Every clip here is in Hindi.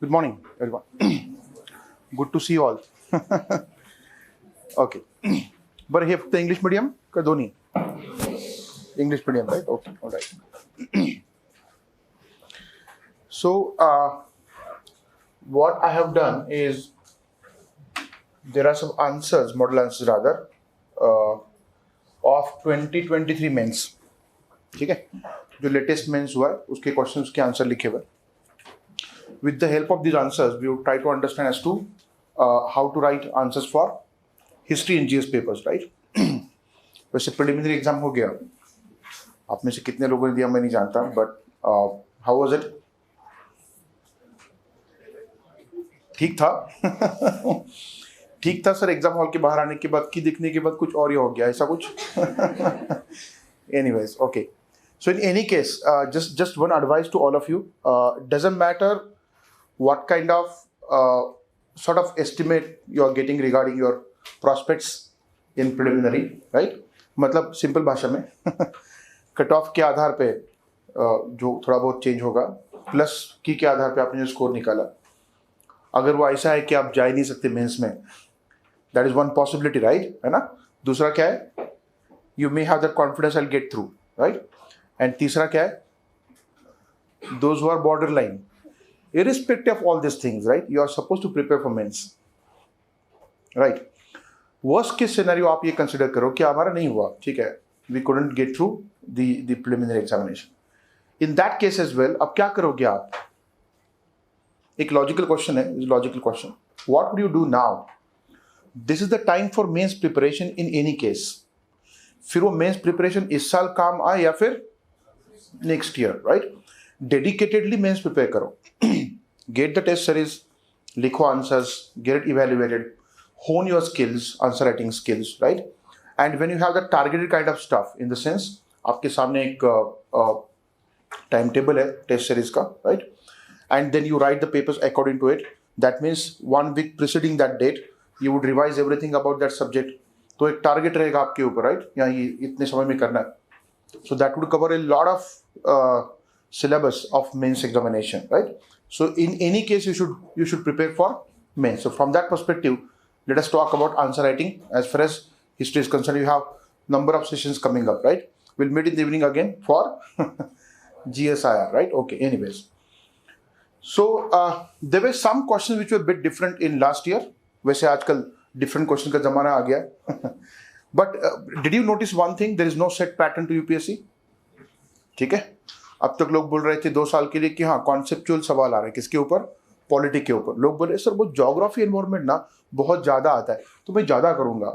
Good morning, everyone. Good to see you all. Okay. But here the English medium ka doni? English medium, right? Okay, all right. So, what I have done is there are some answers, model answers rather, of 2023 mains. ठीक है, जो लेटेस्ट मेंस हुआ है उसके क्वेश्चंस के आंसर लिखे हुए. With the help of these answers, we will try to understand as to how to write answers for history and GS papers, right? वैसे preliminary exam हो गया. आप में से कितने लोगों ने दिया मैं नहीं जानता, but how was it? ठीक था. ठीक था सर. एग्जाम हॉल के बाहर आने के बाद की दिखने के बाद कुछ और ही हो गया, ऐसा कुछ. Anyways, okay. So in any case, just one advice to all of you. Doesn't matter what kind of sort of estimate you are getting regarding your prospects in preliminary, right? मतलब सिंपल भाषा में कट ऑफ के आधार पे जो थोड़ा बहुत चेंज होगा, प्लस की के आधार पे आपने जो स्कोर निकाला, अगर वो ऐसा है कि आप जा ही नहीं सकते मेंस में, that is one possibility, right? है ना. दूसरा क्या है, you may have that confidence I will get through, right? And तीसरा क्या है, those who are border line, irrespective of all these things, right? You are supposed to prepare for mains, right? Worst case scenario आप ये consider करो कि हमारा नहीं हुआ, ठीक है, we couldn't get through the preliminary examination. In that case as well, अब क्या करोगे आप? एक logical question है, logical question. What would you do now? This is the time for mains preparation in any case. फिर वो mains preparation इस साल काम आए या फिर next year, right? Dedicatedly mains prepare करो. Get the test series, लिखो answers, get it evaluated, hone your skills, answer writing skills, right? And when you have the targeted kind of stuff, in the sense, आपके सामने एक time table है test series का, right? And then you write the papers according to it. That means 1 week preceding that date, you would revise everything about that subject. तो एक target रहेगा आपके ऊपर, right? यहाँ ये इतने समय में करना है. So that would cover a lot of syllabus of mains examination, right? So in any case, you should prepare for mains. So from that perspective, let us talk about answer writing. As far as history is concerned, you have number of sessions coming up, right? We'll meet in the evening again for GSIR, right? Okay. Anyways, so there were some questions which were a bit different in last year. वैसे आजकल different question का जमाना आ गया. But did you notice one thing? There is no set pattern to UPSC. ठीक है. अब तक लोग बोल रहे थे 2 साल के लिए कि हाँ कॉन्सेप्चुअल सवाल आ रहे हैं, किसके ऊपर? पॉलिटिक के ऊपर. लोग बोल रहे सर वो ज्योग्राफी एनवायरनमेंट ना बहुत ज्यादा आता है तो मैं ज्यादा करूंगा.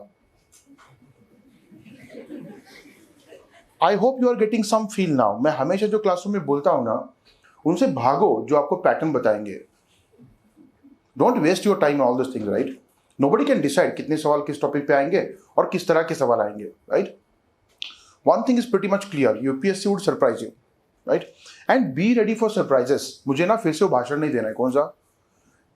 I hope you are getting some feel now. मैं हमेशा जो क्लासरूम में बोलता हूं ना, उनसे भागो जो आपको पैटर्न बताएंगे. Don't waste your time all this things, right? Nobody can decide कितने सवाल किस टॉपिक पे आएंगे और किस तरह के सवाल आएंगे, right? One thing is pretty much clear, UPSC would surprise you, right? And be ready for surprises. मुझे ना फिर से वो भाषण नहीं देना है, कौन सा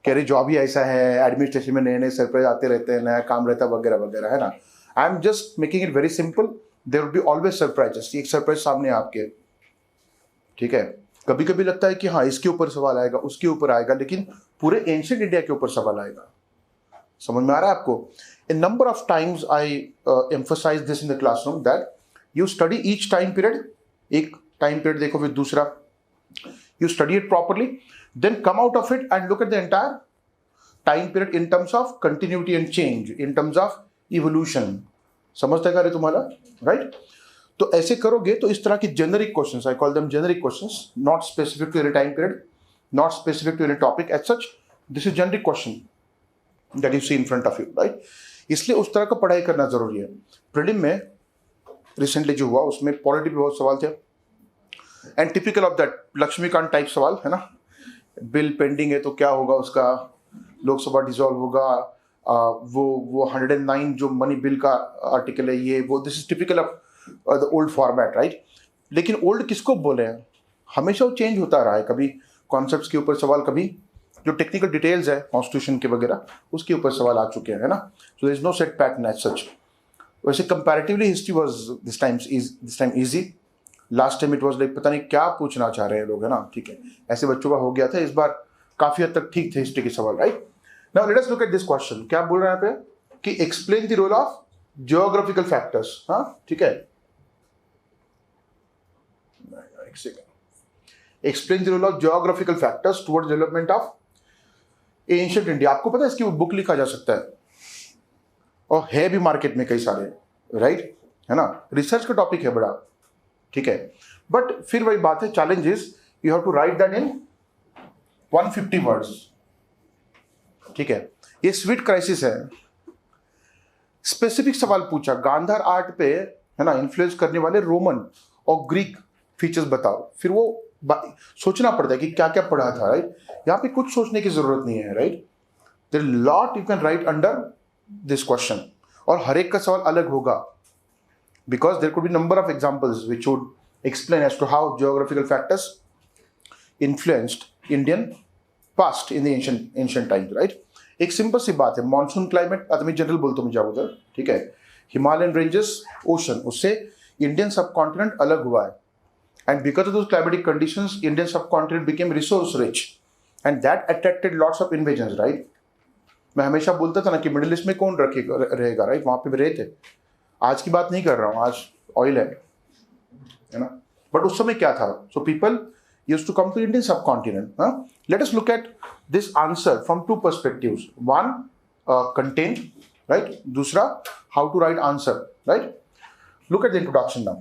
कह रहे जॉब ही ऐसा है, एडमिनिस्ट्रेशन में नए नए सरप्राइज आते रहते हैं, नया काम रहता है वगैरह वगैरह, है ना. I am just making it very simple. There will be always surprises. एक सरप्राइज सामने आपके, ठीक है. कभी कभी लगता है कि हाँ इसके ऊपर सवाल आएगा, उसके ऊपर आएगा, लेकिन पूरे एंशिएंट इंडिया के ऊपर सवाल आएगा. समझ में आ रहा है आपको? A number of times I emphasise this in the classroom that you study each time period. एक टाइम पीरियड देखो, फिर दूसरा, you study it properly, then come out of it and look at the entire time period in terms of continuity and change, in terms of evolution. समझते क्या रे तुम्हारा, right? तो ऐसे करोगे तो इस तरह की generic questions, I call them generic questions, not specific to any time period, not specific to any topic as such. This is generic question that you see in front of you, right? इसलिए उस तरह का पढ़ाई करना जरूरी है. प्रीलिम में रिसेंटली जो हुआ उसमें पॉलिटी पे बहुत सवाल थे, and typical of that Laxmikanth type सवाल, है ना. बिल पेंडिंग है तो क्या होगा उसका, लोकसभा डिसॉल्व होगा, वो 109 जो मनी बिल का आर्टिकल है ये वो. This is typical of the old format, right? लेकिन ओल्ड किसको बोले हैं? हमेशा वो चेंज होता रहा है. कभी कॉन्सेप्ट्स के ऊपर सवाल, कभी जो टेक्निकल डिटेल्स है कॉन्स्टिट्यूशन के वगैरह उसके ऊपर सवाल आ चुके हैं, है ना. So there is no set pattern as such. वैसे comparatively history was this time easy. Last time it was like पता नहीं क्या पूछना चाह रहे हैं लोग, है ना. ठीक है, ऐसे बच्चों का हो गया था. इस बार काफी हद तक ठीक थे हिस्ट्री के सवाल, right? Now let us look at this question. क्या बोल रहे हैं यहाँ पे कि explain the role of geographical factors. हाँ, ठीक है. एक second. Explain the role of geographical factors towards development of ancient India. आपको पता है इसकी बुक लिखा जा सकता है और है भी मार्केट में कई सारे, राइट? है ना, रिसर्च का टॉपिक है बड़ा, ठीक है. बट फिर वही बात है, challenge is you have to write that in 150 words. ठीक है, ये स्वीट क्राइसिस है. स्पेसिफिक सवाल पूछा गांधार आर्ट पे, है ना, इन्फ्लुएंस करने वाले रोमन और ग्रीक फीचर्स बताओ. फिर वो सोचना पड़ता है कि क्या क्या पढ़ा था, राइट? यहाँ पे कुछ सोचने की जरूरत नहीं है, right? There lot you can write under this question, और हर एक का सवाल अलग होगा, because there could be number of examples which would explain as to how geographical factors influenced Indian past in the ancient times, right? एक सिंपल सी बात है, मॉनसून क्लाइमेट, आता मैं जनरल बोलता हूँ जाओ उधर, ठीक है. हिमालयन रेंजेस, ओशन, उससे इंडियन सब कॉन्टिनेंट अलग हुआ है. And because of those climatic conditions Indian subcontinent became resource rich and that attracted lots of invasions, right? मैं हमेशा बोलता था ना कि मिडिल ईस्ट में कौन रहेगा, राइट? वहां पे भी रहे थे. आज की बात नहीं कर रहा हूँ, आज ऑयल है ना. बट उस समय क्या था? So people used to come to Indian subcontinent. Let us look at this answer from two perspectives. One, contain, right? Dusra, how to write answer, right? Look at the introduction now.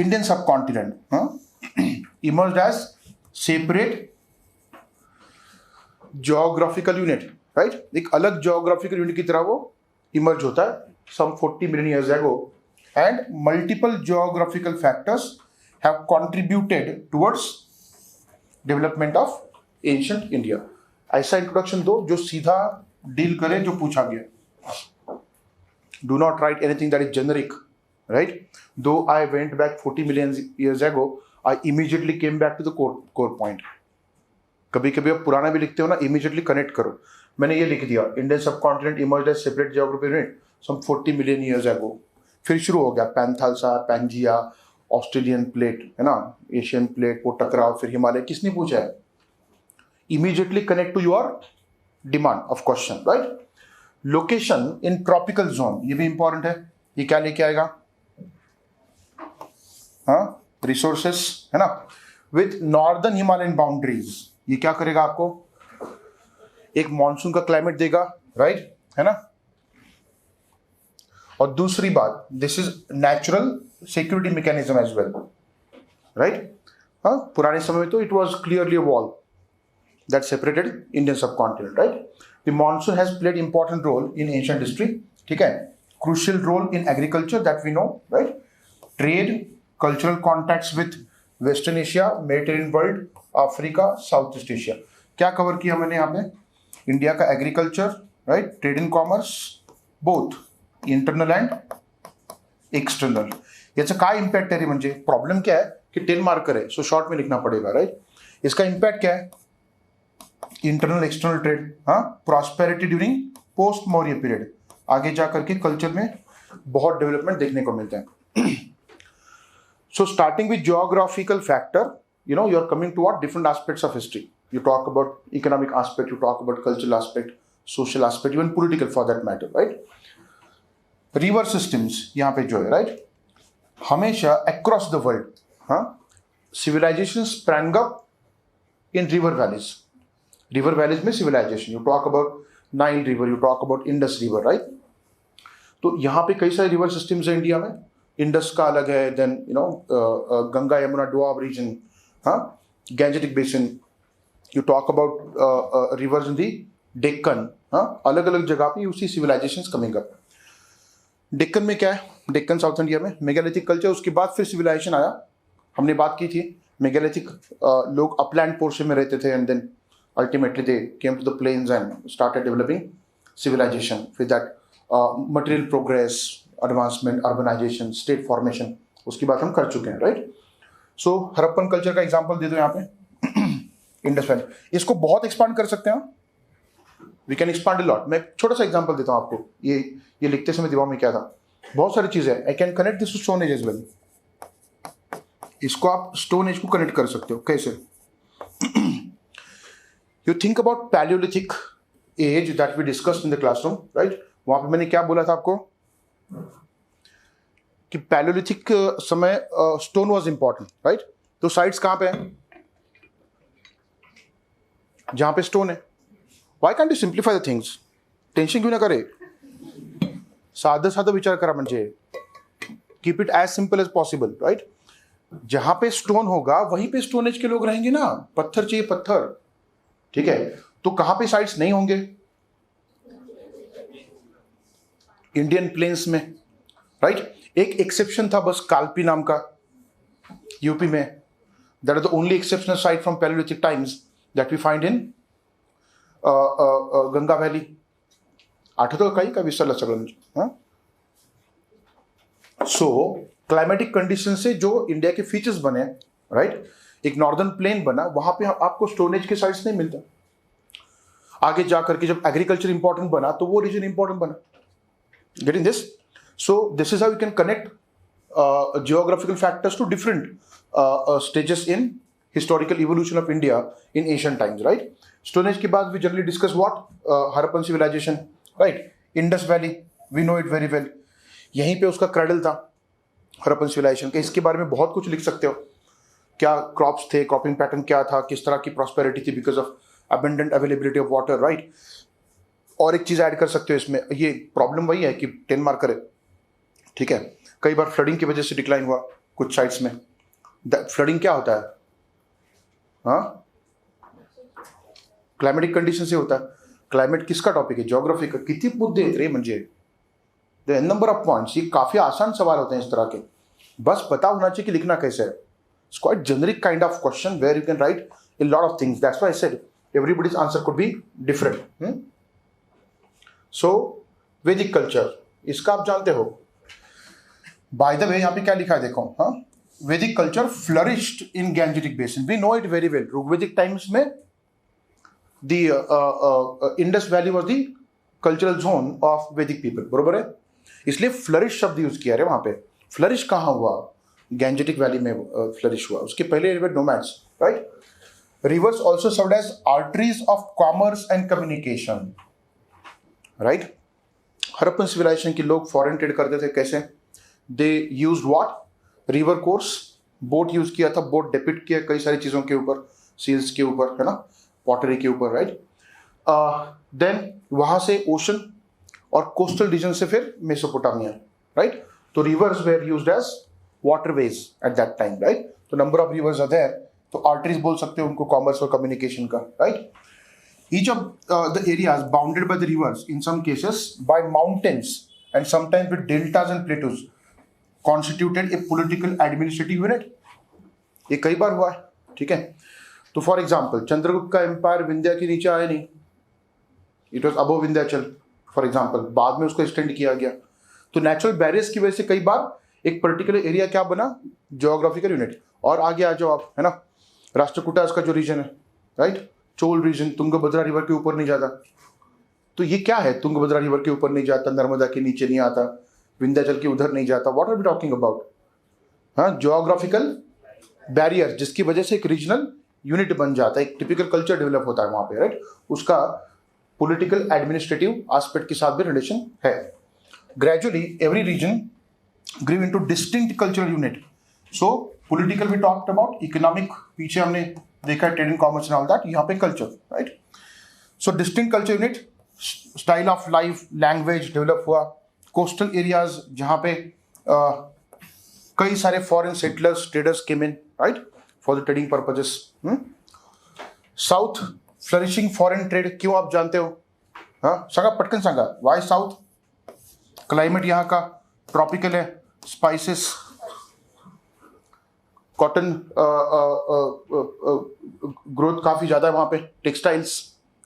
Indian subcontinent emerged as separate geographical unit, right? एक अलग geographical unit की तरह वो emerge होता है some 40 million years ago, and multiple geographical factors have contributed towards development of ancient India. ऐसा इंट्रोडक्शन दो जो सीधा डील करे जो पूछा गया. Do not write anything that is generic, right? Though I went back 40 million years ago, I immediately came back to the core point. कभी कभी आप पुराना भी लिखते हो ना, immediately connect करो. मैंने ये लिख दिया, Indian subcontinent emerged as separate geographical unit some 40 million years ago. फिर शुरू हो गया पैंथालसा, पैंजिया, ऑस्ट्रेलियन प्लेट, है ना, एशियन प्लेट, वो टकराव, फिर हिमालय. किसने पूछा है? Immediately connect to your demand of question, right? Location in tropical zone, ये भी इंपॉर्टेंट है. ये क्या लेके आएगा? हाँ, रिसोर्सेस, है ना, विथ नॉर्दर्न हिमालयन बाउंड्रीज. ये क्या करेगा? आपको एक मॉनसून का क्लाइमेट देगा, राइट? है ना. और दूसरी बात, this is natural security mechanism as well, right? हाँ, पुराने समय में तो it was clearly a wall that separated Indian subcontinent, right? The monsoon has played important role in ancient history, ठीक है. Crucial role in agriculture that we know, right? Trade, cultural contacts with western Asia, Mediterranean world, Africa, South East Asia. क्या कवर किया मैंने यहाँ पे? इंडिया का agriculture, right? Trade and commerce, both internal and external. याचा काय इम्पॅक्ट आहे रे? म्हणजे प्रॉब्लेम क्या है कि 10 मार्कर है, सो शॉर्ट में लिखना पड़ेगा, राइट? इसका इम्पैक्ट क्या है? इंटरनल एक्सटर्नल ट्रेड, हाँ, prosperity during post Maurya period. आगे जा करके कल्चर में बहुत डेवलपमेंट देखने को मिलते हैं. So starting with geographical factor, you know, you are coming to what different aspects of history. You talk about economic aspect, you talk about cultural aspect, social aspect, even political for that matter, right? River systems यहाँ पे जो है, राइट, हमेशा अक्रॉस द वर्ल्ड, हाँ, civilisation sprang up in river valleys. River valleys में civilisation, you talk about Nile river, you talk about Indus river, right? तो यहाँ पे कई सारे रिवर सिस्टम्स है इंडिया में. इंडस का अलग है, then you know Ganga Yamuna Doab region, हाँ, Gangetic basin. You talk about rivers in the Deccan, हाँ, अलग अलग जगह पे उसी सिविलाइजेशन कमिंग अप. डेक्कन में क्या है? डेक्कन साउथ इंडिया में मेगालिथिक कल्चर, उसके बाद फिर सिविलाइजेशन आया. हमने बात की थी मेगालिथिक लोग अपलैंड पोर्शन में रहते थे, and then ultimately they came to the plains and started developing civilisation. फिर that material progress, advancement, urbanisation, state formation, उसकी बात हम कर चुके हैं, राइट? सो हड़प्पन कल्चर का एग्जाम्पल दे दो यहाँ पे. इंडस वैली, इसको बहुत एक्सपांड कर सकते हैं. We can expand a lot. मैं छोटा सा एग्जांपल देता हूँ आपको. ये लिखते समय दिमाग में क्या था? बहुत सारी चीजें. I can connect this to stone age as well. इसको आप स्टोन एज को कनेक्ट कर सकते हो. कैसे? You think about palaeolithic age that we discussed in the classroom, right? वहां पे मैंने क्या बोला था आपको कि पैलियोलिथिक समय स्टोन वाज इंपॉर्टेंट, राइट? तो साइट्स कहां पे हैं? जहां पे स्टोन है. Why can't you simplify the things? Tension घेऊ नका रे. साधं साधं विचार करा, म्हणजे keep it as simple as possible, right? जहां पे स्टोन होगा वहीं पे स्टोन एज के लोग रहेंगे ना. पत्थर चाहिए पत्थर, ठीक है? तो कहां पे साइट्स नहीं होंगे? इंडियन प्लेन्स में, राइट? एक एक्सेप्शन था बस, कालपी नाम का, यूपी में. That is the only exceptional site from palaeolithic times that we find in Ganga valley. आठवतं काही का विसरलं सगळं म्हणजे? सो क्लाइमेटिक कंडीशन से जो इंडिया के फीचर्स बने, राइट? एक नॉर्दर्न प्लेन बना, वहां पे आपको स्टोनेज के साइट्स नहीं मिलता. आगे जाकर के जब एग्रीकल्चर इंपॉर्टेंट बना तो वो रीजन इंपॉर्टेंट बना. Getting this? So this is how you can connect geographical factors to different stages in historical evolution of India in Asian times, right? Stone age के बाद we generally discuss what? Harappan civilisation, right? Indus valley, we know it very well. यहीं पे उसका क्रैडल था हरप्पन सिविलाइजेशन के. इसके बारे में बहुत कुछ लिख सकते हो. क्या क्रॉप्स थे, क्रॉपिंग पैटर्न क्या था, किस तरह की प्रॉस्पेरिटी थी because of abundant availability of water, right? और एक चीज ऐड कर सकते हो इसमें. ये प्रॉब्लम वही है कि 10 मार्कर है, ठीक है? कई बार फ्लडिंग की वजह से डिक्लाइन हुआ कुछ साइट्स में. फ्लडिंग क्या होता है? हाँ, क्लाइमेटिक कंडीशन से होता है. क्लाइमेट किसका टॉपिक है? ज्योग्राफी का. किती मुद्दे आहेत रे, म्हणजे नंबर ऑफ पॉइंट्स. ये काफी आसान सवाल होते हैं इस तरह के. बस पता होना चाहिए कि लिखना कैसे है. It's quite generic kind of question where you can write a lot of things. That's why I said everybody's answer could be different. So Vedic culture, इसका आप जानते हो. By the way, यहाँ पे क्या लिखा है देखो. हाँ, Vedic culture flourished in Gangetic Basin. We know it very well. Rigvedic times में the Indus Valley was the cultural zone of Vedic people. बरोबर है? इसलिए फ्लरिश शब्द यूज किया है वहां पे. फ्लरिश कहाँ हुआ? गैंजेटिक वैली में फ्लरिश हुआ. उसके पहले nomads, right? Rivers also served as arteries of commerce and communication, right? Harappan civilisation के लोग फॉरेन ट्रेड करते थे. कैसे? They used what? River course. Boat use किया था. बोट डिपिक्ट किया कई सारी चीजों के ऊपर, सील्स के ऊपर, है ना, पॉटरी के ऊपर, राइट? देन वहां से ओशन और कोस्टल रीजन से फिर मेसोपोटामिया, राइट? तो rivers were used as waterways at that time, right? तो number of rivers are there. तो आर्टरीज बोल सकते हो उनको, कॉमर्स और कम्युनिकेशन का, right? Each of the areas bounded by the rivers, in some cases by mountains and sometimes with deltas and plateaus, constituted a political administrative unit. ये कई बार हुआ है, ठीक है? तो फॉर एग्जाम्पल चंद्रगुप्त का एम्पायर विंध्या के नीचे आया नहीं. It was above Vindhyachal for example. बाद में उसको एक्सटेंड किया गया. तो नेचुरल बैरियर्स की वजह से कई बार एक पर्टिकुलर एरिया क्या बना? Geographical unit. और आगे आ जाओ आप, है ना, राष्ट्रकूटास का जो रीजन है, right? Chola region Tungabhadra river के ऊपर नहीं जाता. तो ये क्या है? तुंगभद्रा रिवर के ऊपर नहीं जाता, नर्मदा के नीचे नहीं आता, विंध्याचल के उधर नहीं जाता. What are we talking about? हाँ, ज्योग्राफिकल बैरियर, जिसकी वजह से एक रीजनल यूनिट बन जाता है, एक टिपिकल कल्चर डेवलप होता है वहां पे, राइट? उसका पॉलिटिकल एडमिनिस्ट्रेटिव एस्पेक्ट के साथ भी रिलेशन है. Gradually every region grew into distinct cultural unit. So political we talked about, economic पीछे हमने देखा है, trade and commerce and all that. यहाँ पे culture, right? So distinct culture unit, style of life, language develop हुआ. कोस्टल एरियाज जहाँ पे कई सारे foreign settlers, traders came in, right, for the trading purposes. South flourishing foreign trade. क्यों आप जानते हो? हाँ, सांगा, पटकन सांगा. Y south? क्लाइमेट यहाँ का ट्रॉपिकल है. स्पाइसेस, कॉटन ग्रोथ काफी ज्यादा है वहां पे. टेक्सटाइल्स,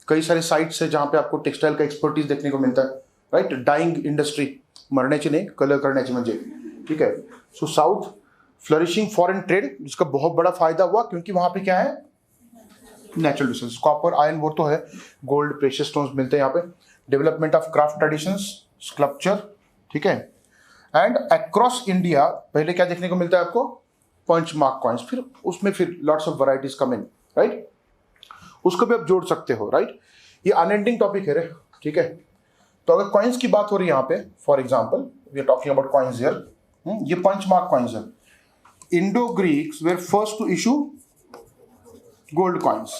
कई सारे साइट्स है जहां पे आपको टेक्सटाइल का एक्सपर्टीज देखने को मिलता है, राइट? डाइंग इंडस्ट्री, मरण्याची नाही, कलर करण्याची म्हणजे, ठीक है? सो साउथ फ्लरिशिंग फॉरेन ट्रेड, जिसका बहुत बड़ा फायदा हुआ क्योंकि वहां पे क्या है? नेचुरल रिसोर्स, कॉपर, आयरन, वो तो है. गोल्ड, प्रेशियस स्टोन्स मिलते हैं यहाँ पे. Development of craft traditions, sculpture, ठीक है? एंड अक्रॉस इंडिया पहले क्या देखने को मिलता है आपको? Punch mark coins. फिर उसमें फिर lots of varieties come in, right? उसको भी आप जोड़ सकते हो, राइट। ये अनएंडिंग टॉपिक है रे, ठीक है। तो अगर कॉइन्स की बात हो रही है यहाँ पे, for example we are talking about coins here, ये पंच मार्क कॉइन्स है। Indo Greeks were first to issue gold coins,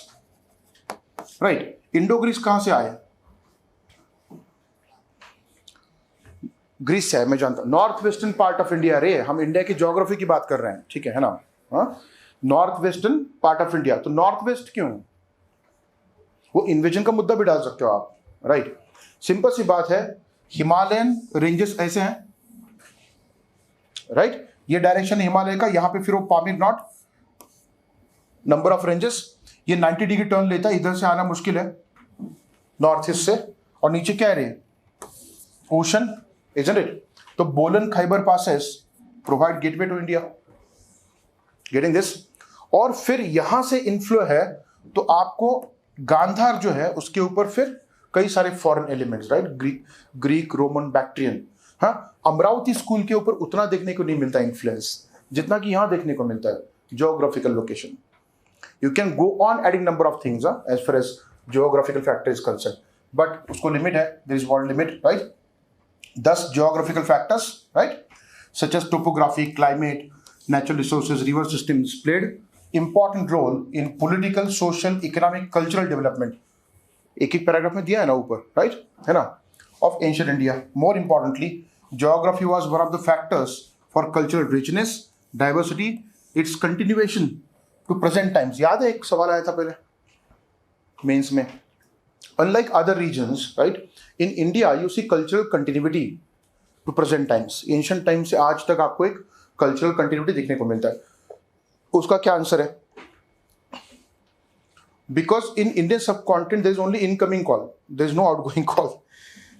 right. Indo Greeks कहां से आए? ग्रीस से है, मैं जानता हूं। North western part of India रे, हम इंडिया की ज्योग्राफी की बात कर रहे हैं, ठीक है ना। हाँ, north western part of India, तो नॉर्थ वेस्ट क्यों? वो इन्वेजन का मुद्दा भी डाल सकते हो आप, राइट। सिंपल सी बात है, हिमालयन रेंजेस ऐसे हैं, राइट। ये डायरेक्शन हिमालय का, यहां पे फिर वो Pamir not, number of ranges, ये 90 डिग्री टर्न लेता है, इधर से आना मुश्किल है नॉर्थ ईस्ट से, और नीचे क्या है, ओशन, isn't it? तो Bolan Khyber passes provide gateway to India, getting this. और फिर यहां से इन्फ्लो है, तो आपको गांधार जो है उसके ऊपर फिर कई सारे foreign elements, right, Greek, Roman, Bactrian. हाँ, अमरावती स्कूल के ऊपर उतना देखने को नहीं मिलता इन्फ्लुएंस जितना कि यहां देखने को मिलता है, geographical location. You can go on adding number of things as far as geographical factor is concern, but उसको लिमिट है, there is one limit, right. 10 geographical factors, right, such as topography, climate, natural resources, river systems played important role in political, social, economic, cultural development. एक एक पैराग्राफ में दिया है ना ऊपर, right, है ना, of ancient India. More importantly, geography was one of the factors for cultural richness, diversity, its continuation to present times. याद है एक सवाल आया था पहले मेंस में, unlike other regions, right, in India you see cultural continuity to present times. Ancient times से आज तक आपको एक cultural continuity देखने को मिलता है। उसका क्या आंसर है? Because in Indian subcontinent there is only incoming call, there is no outgoing call.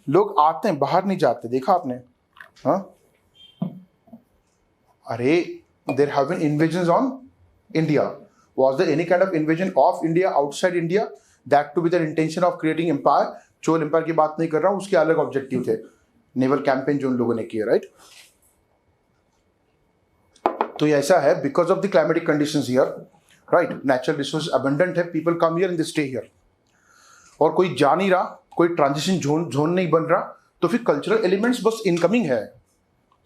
लोग आते हैं, बाहर नहीं जाते, देखा आपने? हाँ, अरे there have been invasions on India. Was there any kind of invasion of India outside India? That to be the intention of creating empire. Chola empire की बात नहीं कर रहा हूं, उसके अलग ऑब्जेक्टिव थे, नेवल कैंपेन जो उन लोगों ने किया, राइट। तो ये ऐसा है, because of the climatic conditions here, right, natural resource abundant है, people come here and they stay here. और कोई जा नहीं रहा, कोई ट्रांजिशन जोन नहीं बन रहा, तो फिर कल्चरल एलिमेंट्स बस इनकमिंग है।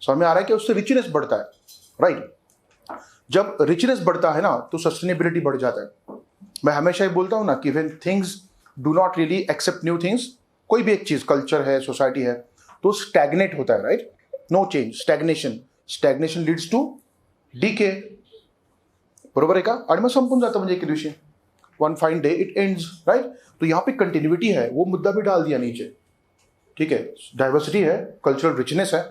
समझ में आ रहा है कि उससे रिचनेस बढ़ता है, राइट। जब रिचनेस बढ़ता है ना, तो सस्टेनेबिलिटी बढ़ जाता है। मैं हमेशा ही बोलता हूं ना कि when things do not really accept new things, कोई भी एक चीज, कल्चर है, सोसाइटी है, तो स्टैग्नेट होता है, right, no change, stagnation leads to decay, बरोबर आहे का? आणि मग संपून जातं म्हणजे एके दिवशी, one fine day it ends, right. तो यहाँ पे कंटिन्यूटी है, वो मुद्दा भी डाल दिया नीचे, ठीक है। डाइवर्सिटी है, कल्चरल रिचनेस है।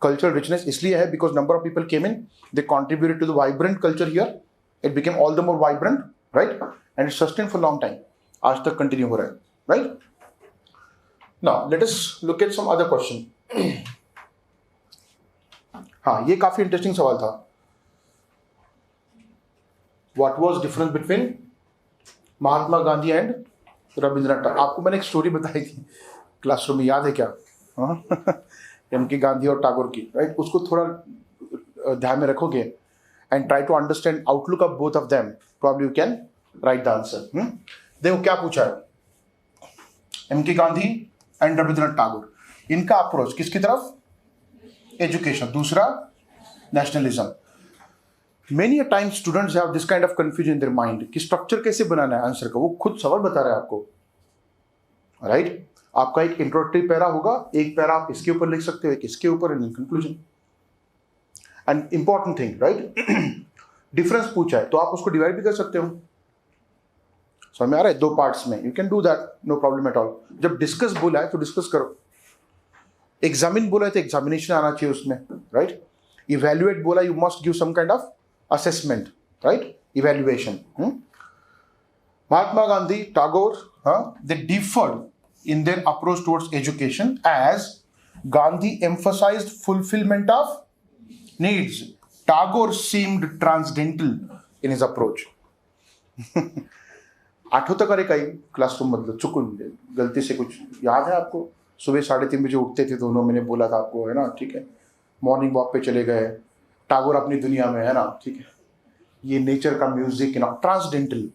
कल्चरल रिचनेस इसलिए है because number of people came in, they contributed to the vibrant culture here, it became all the more vibrant, right, and it sustain for long time, आज तक कंटिन्यू हो रहा है, right. Now let us look at some other question. हाँ, ये काफी इंटरेस्टिंग सवाल था। What was difference between Mahatma Gandhi and Rabindranath Tagore? आपको मैंने एक स्टोरी बताई थी क्लासरूम में, याद है क्या? एम.के. गांधी और टैगोर की, राइट। उसको थोड़ा ध्यान में रखोगे and try to understand outlook of both of them, probably you can write the answer. देखो क्या पूछा है, एम.के. गांधी एंड रविंद्रनाथ टैगोर, इनका अप्रोच किसकी तरफ? एजुकेशन, दूसरा nationalism. Many a time students have this kind of confusion in their mind कि स्ट्रक्चर कैसे बनाना है आंसर का, वो खुद सवाल बता रहा है आपको, राइट। आपका एक इंट्रोडक्टरी पैरा होगा, एक पैरा आप इसके ऊपर लिख सकते हो, एक इसके ऊपर, and conclusion. And important thing, right, difference पूछा है तो आप उसको डिवाइड भी कर सकते हो। समझ में आ रहा है? 2 पार्ट्स में, you can do that, no problem at all. जब डिस्कस बोला है तो डिस्कस करो, एग्जामिन बोला है तो एग्जामिनेशन आना चाहिए उसमें, राइट। इवेल्युएट बोला, you must give some kind of assessment, right, evaluation. Mahatma Gandhi, Tagore, they differed in their approach towards education as Gandhi emphasized fulfillment of needs. Tagore seemed transcendental in his approach. आठवतं का रे काही क्लासरूम मधलं चुकून गलती से कुछ याद है आपको? सुबह 3:30 बजे उठते थे दोनों, मैंने बोला था आपको, है ना, ठीक है। मॉर्निंग वॉक पे चले गए, टागोर अपनी दुनिया में, है ना, ठीक है। ये नेचर का म्यूजिक, ना, transcendental,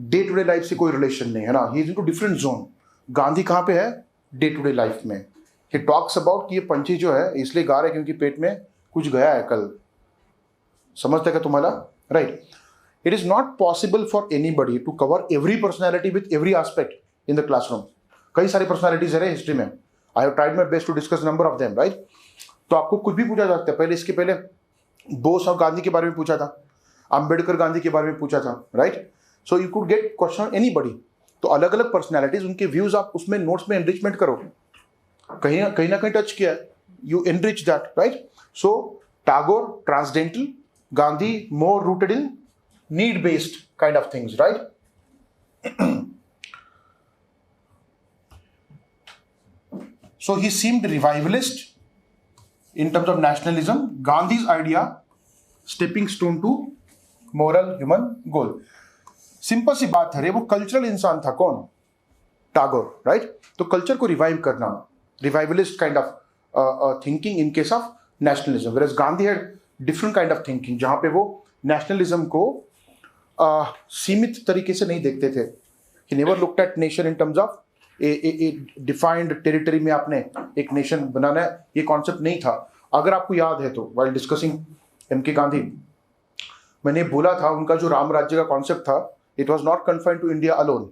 day to day life से कोई रिलेशन नहीं है ना, he is into different zone. Gandhi कहाँ पे है? डे टू डे लाइफ में। ही टॉक्स अबाउट कि ये पंछी जो है इसलिए गा रहे हैं क्योंकि पेट में कुछ गया है कल। समझते क्या तुम्हारा? Right. It is not possible for anybody to cover every personality with every aspect in the classroom. कई सारी पर्सनैलिटीज है हिस्ट्री में, I have tried my best to discuss number of them, right. तो आपको कुछ भी पूछा जा सकता है। पहले इसके पहले बोस और गांधी के बारे में पूछा था, अंबेडकर गांधी के बारे में पूछा था, right. So you could get question anybody. तो अलग अलग पर्सनैलिटीज, उनके व्यूज आप उसमें नोट्स में एनरिचमेंट करो, कहीं ना कहीं टच किया, you enrich that, right. So Tagore transcendental, Gandhi more rooted in need based kind of things, right. So he seemed revivalist in terms of nationalism. Gandhi's idea, stepping stone to moral human goal. Simple सी बात है रे, वो कल्चरल इंसान था। कौन? टैगोर, राइट। तो कल्चर को रिवाइव करना, revivalist kind of thinking in case of nationalism. Whereas Gandhi had different kind of thinking, जहां पे वो नेशनलिज्म को सीमित तरीके से नहीं देखते थे। He never looked at nation in terms of defined territory में आपने एक नेशन बनाना है, ये कॉन्सेप्ट नहीं था। अगर आपको याद है तो व्हाइल डिस्कसिंग एम.के. गांधी, मैंने बोला था उनका जो राम राज्य का कॉन्सेप्ट था, it was not confined to India alone,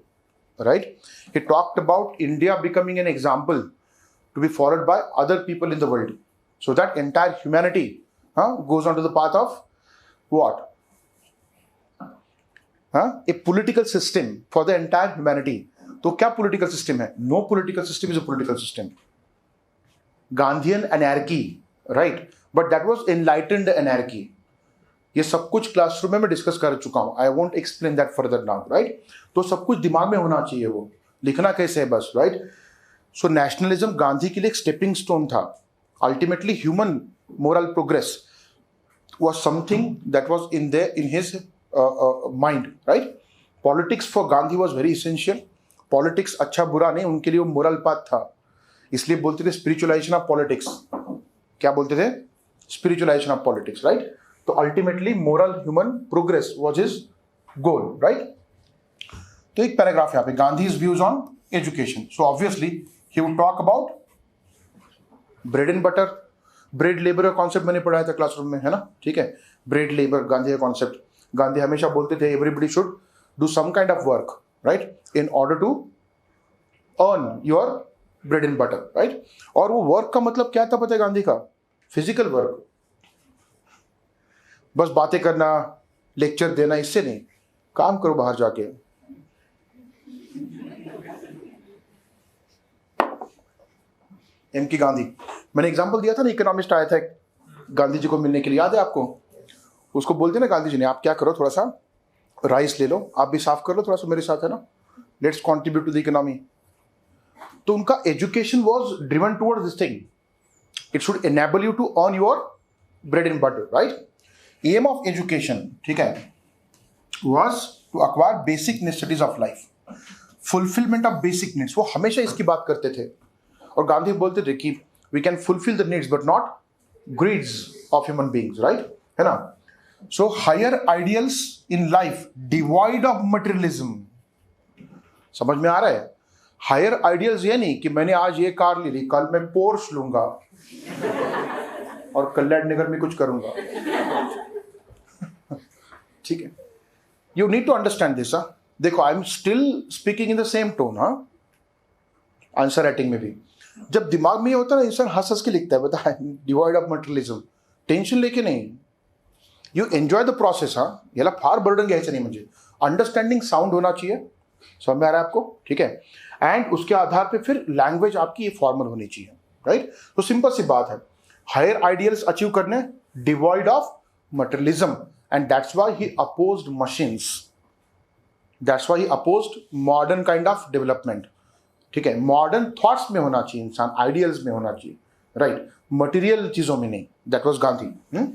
right. He talked about India becoming an example to be followed by other people in the world, so that entire humanity goes on to the path of what, a political system for the entire humanity. तो क्या पॉलिटिकल सिस्टम है? No political system is a political system. Gandhian anarchy, right, but that was enlightened anarchy. ये सब कुछ क्लासरूम में मैं डिस्कस कर चुका हूं, I won't explain that further now, right. तो सब कुछ दिमाग में होना चाहिए, वो लिखना कैसे है बस, राइट। सो नेशनलिज्म गांधी के लिए एक स्टेपिंग स्टोन था। Ultimately human moral progress was something that was in his mind, right. Politics for Gandhi was very essential. Politics अच्छा बुरा नहीं, उनके लिए वो मोरल पाथ था। इसलिए बोलते थे स्पिरिचुअलाइजेशन ऑफ पॉलिटिक्स। क्या बोलते थे? Spiritualisation of politics, right. तो ultimately moral human progress was his goal, right. तो एक पैराग्राफ यहाँ पे, Gandhi's views on education. So obviously he would talk about bread and butter, bread labour का कॉन्सेप्ट मैंने पढ़ाया था क्लासरूम में, है ना, ठीक है। ब्रेड लेबर गांधी का कॉन्सेप्ट। गांधी हमेशा बोलते थे everybody should do some kind of work, right, in order to earn your bread and butter, right। और वो वर्क का मतलब क्या था पता है गांधी का? Physical work. बस बातें करना, लेक्चर देना, इससे नहीं, काम करो बाहर जाके। एम.के. गांधी, मैंने एग्जांपल दिया था ना, इकोनॉमिस्ट आया था गांधी जी को मिलने के लिए, याद है आपको? उसको बोलते ना गांधी जी ने, आप क्या करो, थोड़ा सा राइस ले लो, आप भी साफ कर लो थोड़ा सा मेरे साथ, है ना, let's contribute to the economy. तो उनका education was driven towards this thing, it should enable you to earn your bread and butter, right. Aim of education, ठीक है, was to acquire basic necessities of life, fulfilment of basic needs. वो हमेशा इसकी बात करते थे। और गांधी बोलते थे कि we can fulfil the needs but not greeds of human beings, right, है ना। So higher ideals in life devoid of materialism। समझ में आ रहा है? हायर आइडियल्स ये नहीं कि मैंने आज ये कार ले ली, कल मैं पोर्श लूंगा और कल्याण नगर में कुछ करूंगा। ठीक है, you need to understand this. देखो, I am still speaking in the same tone. Answer writing में भी जब दिमाग में ये होता है ना, इंसान हंस हंस के लिखता है, बता डिवाइड ऑफ मटेरियलिज्म, टेंशन लेके नहीं, यू एन्जॉय द प्रोसेस। याला फार बर्डन घ्यायचं नाही, म्हणजे अंडरस्टैंडिंग साउंड होना चाहिए। समझ में आ रहा है आपको? ठीक है। एंड उसके आधार पे फिर लैंग्वेज आपकी फॉर्मल होनी चाहिए, राइट। तो सिंपल सी बात है, हायर आइडियल्स अचीव करने, devoid of materialism, and that's why he opposed machines, that's why he opposed modern kind of development. ठीक है, मॉडर्न थॉट्स में होना चाहिए इंसान, आइडियल्स में होना चाहिए, राइट, मटेरियल चीजों में नहीं। That was Gandhi.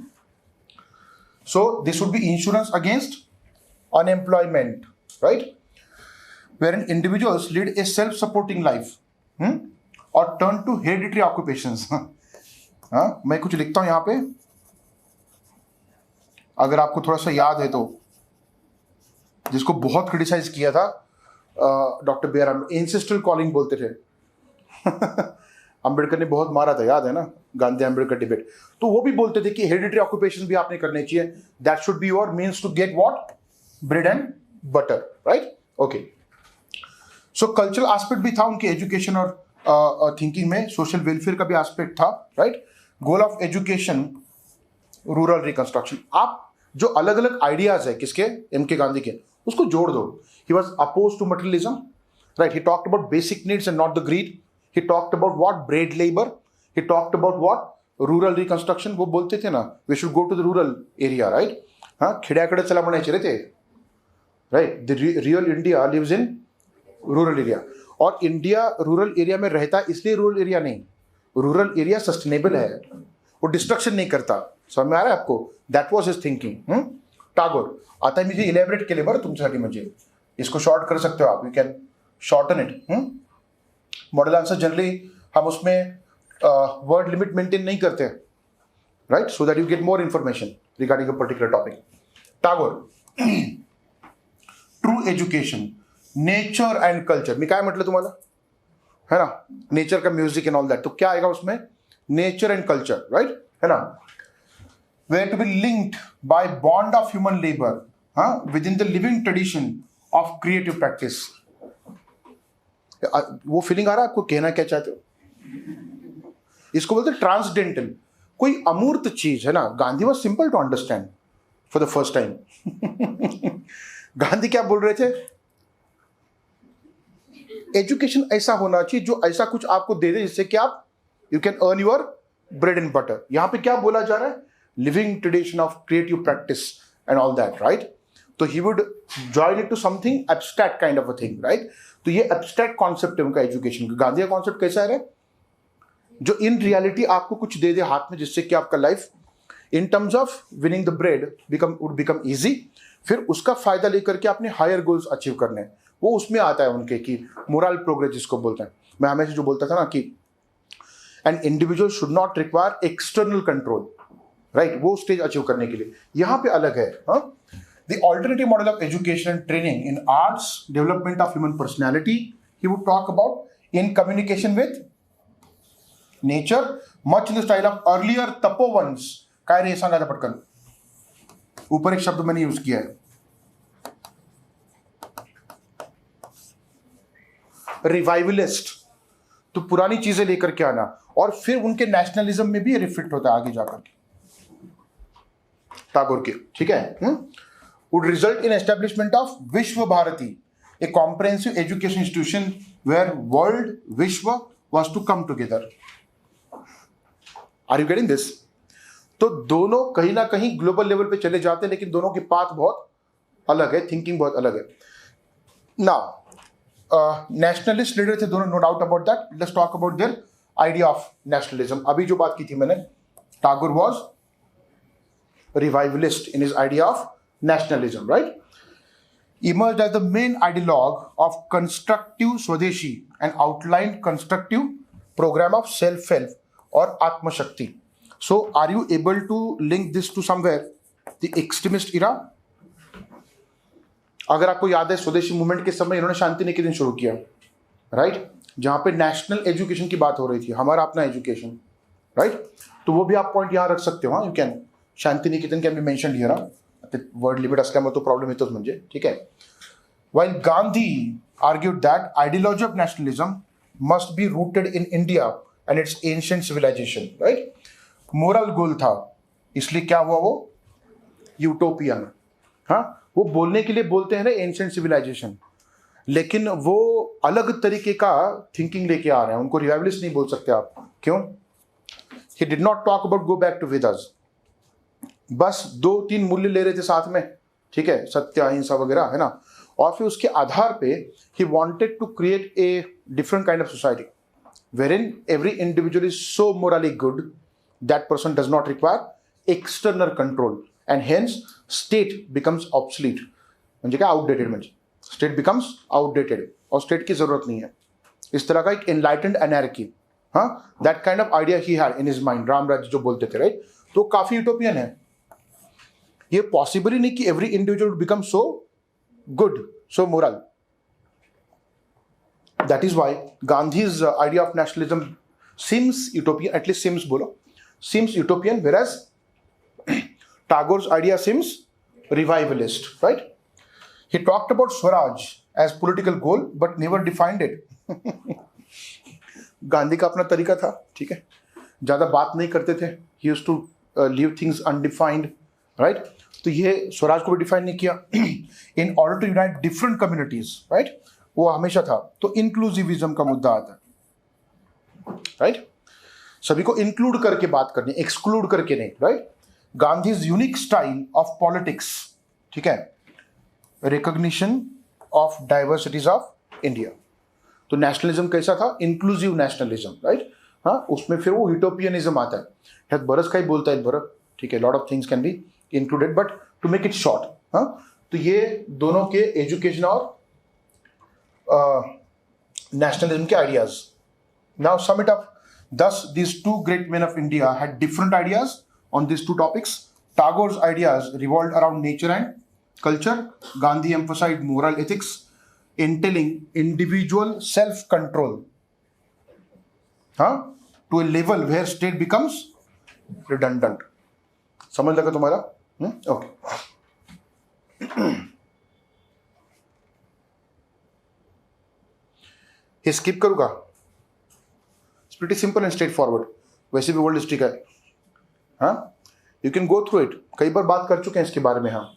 So this would be insurance against unemployment, right? Wherein individuals lead a self-supporting life, or turn to hereditary occupations. मैं कुछ लिखता हूं यहां पे, अगर आपको थोड़ा सा याद है तो जिसको बहुत क्रिटिसाइज किया था doctor B R Ambedkar, ancestral calling बोलते थे। अम्बेडकर ने बहुत मारा था, याद है ना, गांधी अम्बेडकर डिबेट। तो वो भी बोलते थे कि हेरिडिटरी ऑक्यूपेशन भी आपने करने चाहिए, that should be your means to get what, bread and butter, right. Okay, so cultural aspect भी था उनके एजुकेशन और थिंकिंग में, सोशल वेलफेयर का भी एस्पेक्ट था, right. Goal of education rural reconstruction. आप जो अलग अलग आइडियाज है किसके, एम के गांधी के, उसको जोड़ दो। He was oppose to materialism, right. He talked about basic needs and not the greed. He talked about what, bread labour. He talked about what, rural reconstruction. वो बोलते थे ना, we should go to the rural area, right. हाँ, खिड्याकडे चला म्हणायचे रे ते, right. The real India lives in rural area. और इंडिया रूरल एरिया में रहता इसलिए रूरल एरिया नहीं, रूरल एरिया सस्टेनेबल है, वो डिस्ट्रक्शन नहीं करता। समझ में आ रहा है आपको? That was his thinking. Tagore, आता मी जे इलॅबरेट केले बरं तुमच्यासाठी, म्हणजे इसको शॉर्ट कर सकते हो आप, you can shorten it. Model answer generally हम उसमें वर्ड लिमिट मेंटेन नहीं करते, right, so that you get more information regarding a particular topic. Tagore, true education, nature and culture. मी काय म्हटलं तुम्हाला, है ना, नेचर का म्यूजिक एंड ऑल दैट, तो क्या आएगा उसमें, नेचर एंड कल्चर, राइट, है ना। were to be linked by bond of human labor within the living tradition of creative practice। वो फीलिंग आ रहा है आपको, कहना क्या चाहते हो? इसको बोलते ट्रांसडेंटल, कोई अमूर्त चीज है ना। Gandhi was simple to understand for the first time. Gandhi क्या बोल रहे थे, एजुकेशन ऐसा होना चाहिए जो ऐसा कुछ आपको दे दे जिससे कि आप you can earn your bread and butter. यहां पे क्या बोला जा रहा है, living tradition of creative practice and all that, right? तो he would join it to something abstract kind of a thing, right? तो ये abstract concept है उनका एजुकेशन का। गांधी का कॉन्सेप्ट कैसा है, जो इन रियलिटी आपको कुछ दे दे हाथ में जिससे कि आपका life in terms of winning the bread would become easy, फिर उसका फायदा लेकर के आपने हायर गोल्स अचीव करने हैं। वो उसमें आता है उनके कि मोरल प्रोग्रेस जिसको बोलते हैं। मैं हमेशा जो बोलता था ना कि an individual should not require external control, right, वो स्टेज अचीव करने के लिए यहां पे अलग है। The alternative model of education and training in arts, development of human personality, he would talk about in communication with nature, much in the style of earlier tapovans. काय रे सांगा था पटकन, ऊपर एक शब्द मैंने यूज किया है, रिवाइवलिस्ट। तो पुरानी चीजें लेकर के आना, और फिर उनके नेशनलिज्म में भी रिफ्लेक्ट होता है आगे जाकर के, टागोर के, ठीक है। Would result in establishment of Vishwa Bharati, a comprehensive education institution where world Vishwa was to come together. Are you getting this? तो दोनों कहीं ना कहीं ग्लोबल लेवल पे चले जाते हैं, लेकिन दोनों की पाथ बहुत अलग है, थिंकिंग बहुत अलग है। नाउ नेशनलिस्ट लीडर थे दोनों, no doubt about that. Let's talk about their idea of nationalism. अभी जो बात की थी मैंने, Tagore was revivalist in his idea of nationalism, right? Emerged as the main ideologue of constructive Swadeshi and outlined constructive program of self-help or Atma Shakti. So, are you able to link this to somewhere? The extremist era? अगर आपको याद है, स्वदेशी मूवमेंट के समय इन्होंने शांति निकेतन शुरू किया, राइट, जहां पे नेशनल एजुकेशन की बात हो रही थी, हमारा अपना एजुकेशन, राइट। तो वो भी आप पॉइंट यहां रख सकते हो, you can, Shanti Niketan can be mentioned here. Word limit असल्यामुळे तो प्रॉब्लेम येतोच म्हणजे, ठीक आहे। While Gandhi argued that ideology of nationalism must be rooted in India and its ancient civilisation, right. Moral goal था, इसलिए क्या हुआ, वो यूटोपियन। हाँ, वो बोलने के लिए बोलते हैं ना एंशिएंट सिविलाइजेशन, लेकिन वो अलग तरीके का थिंकिंग लेके आ रहे हैं, उनको रिवाइवलिस्ट नहीं बोल सकते आप। क्यों? He did not talk about go back to Vedas, बस 2-3 मूल्य ले रहे थे साथ में, ठीक है, सत्य अहिंसा वगैरह, है ना। और फिर उसके आधार पे he wanted to create a different kind of society wherein every individual is so morally good that person does not require external control and hence state becomes obsolete। म्हणजे काय, आउटडेटेड, म्हणजे स्टेट बिकम्स आउटडेटेड और स्टेट की जरूरत नहीं है। इस तरह का एक एनलाइटेंड एनार्की, हाँ, that kind of idea he had in his mind. Ram राज्य जो बोलते थे, राइट, तो काफी यूटोपियन है। ये पॉसिबल ही नहीं कि every individual become so good, so moral. That is why Gandhi's idea of nationalism seems utopian, at least seems bolo, seems utopian, whereas Tagore's idea seems revivalist, right? He talked about Swaraj as political goal but never defined it. Gandhi का अपना तरीका था, ठीक है, ज्यादा बात नहीं करते थे, he used to leave things undefined, right? तो ये स्वराज को भी डिफाइन नहीं किया. In order to unite different communities, right, वो हमेशा था. तो इंक्लूसिविज्म का मुद्दा आता है, राइट, सभी को इंक्लूड करके बात करनी, एक्सक्लूड करके नहीं, right. Gandhi's unique style of politics, ठीक है, recognition of diversities of India. तो नेशनलिज्म कैसा था? Inclusive nationalism, right. हाँ, उसमें फिर वो यूटोपियनिज्म आता है. शायद बरस का ही बोलता है बरस, ठीक है, lot of things can be included, but to make it short. हाँ, तो ये दोनों के एजुकेशन और नेशनलिज्म के ideas. Now sum it up. Thus, these two great men of India had different ideas on these two topics. Tagore's ideas revolved around nature and culture. Gandhi emphasized moral ethics, entailing individual self-control, to a level where state becomes redundant. समझ लगा तुम्हारा? ओके. ये स्किप करूँगा. Pretty simple and straightforward. वैसे भी वर्ल्ड हिस्ट्री का है. हाँ, you can go through it. कई बार बात कर चुके हैं इसके बारे में. हाँ,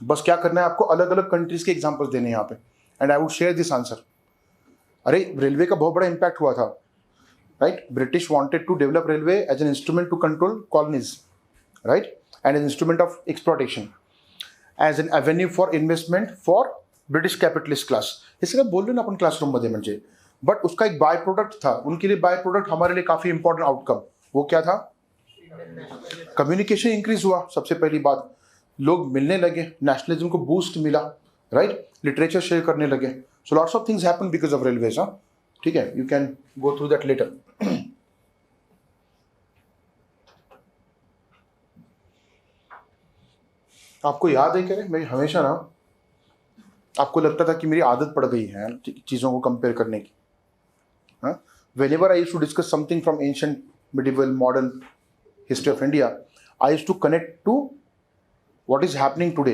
बस क्या करना है आपको, अलग अलग कंट्रीज के एग्जांपल्स देने हैं यहाँ पे, and I would share this answer. अरे रेलवे का बहुत बड़ा इंपैक्ट हुआ था, right. British wanted to develop railway as an instrument to control colonies, right, and an instrument of exploitation, as an avenue for investment for British capitalist class. हे सगळं बोललो ना आपण क्लासरूममध्ये म्हणजे. बट उसका एक बाय प्रोडक्ट था. उनके लिए बाय प्रोडक्ट, हमारे लिए काफी इंपॉर्टेंट आउटकम. वो क्या था? कम्युनिकेशन इंक्रीज हुआ. सबसे पहली बात, लोग मिलने लगे, नेशनलिज्म को बूस्ट मिला, राइट. लिटरेचर शेयर करने लगे. So lots of things happen because of railways. हाँ, ठीक है, you can go through that letter. आपको याद है क्या, मैं हमेशा ना, आपको लगता था कि मेरी आदत पड़ गई है चीजों को कंपेयर करने की. Whenever I used to discuss something from ancient, medieval, modern history of India, I used to connect to what is happening today.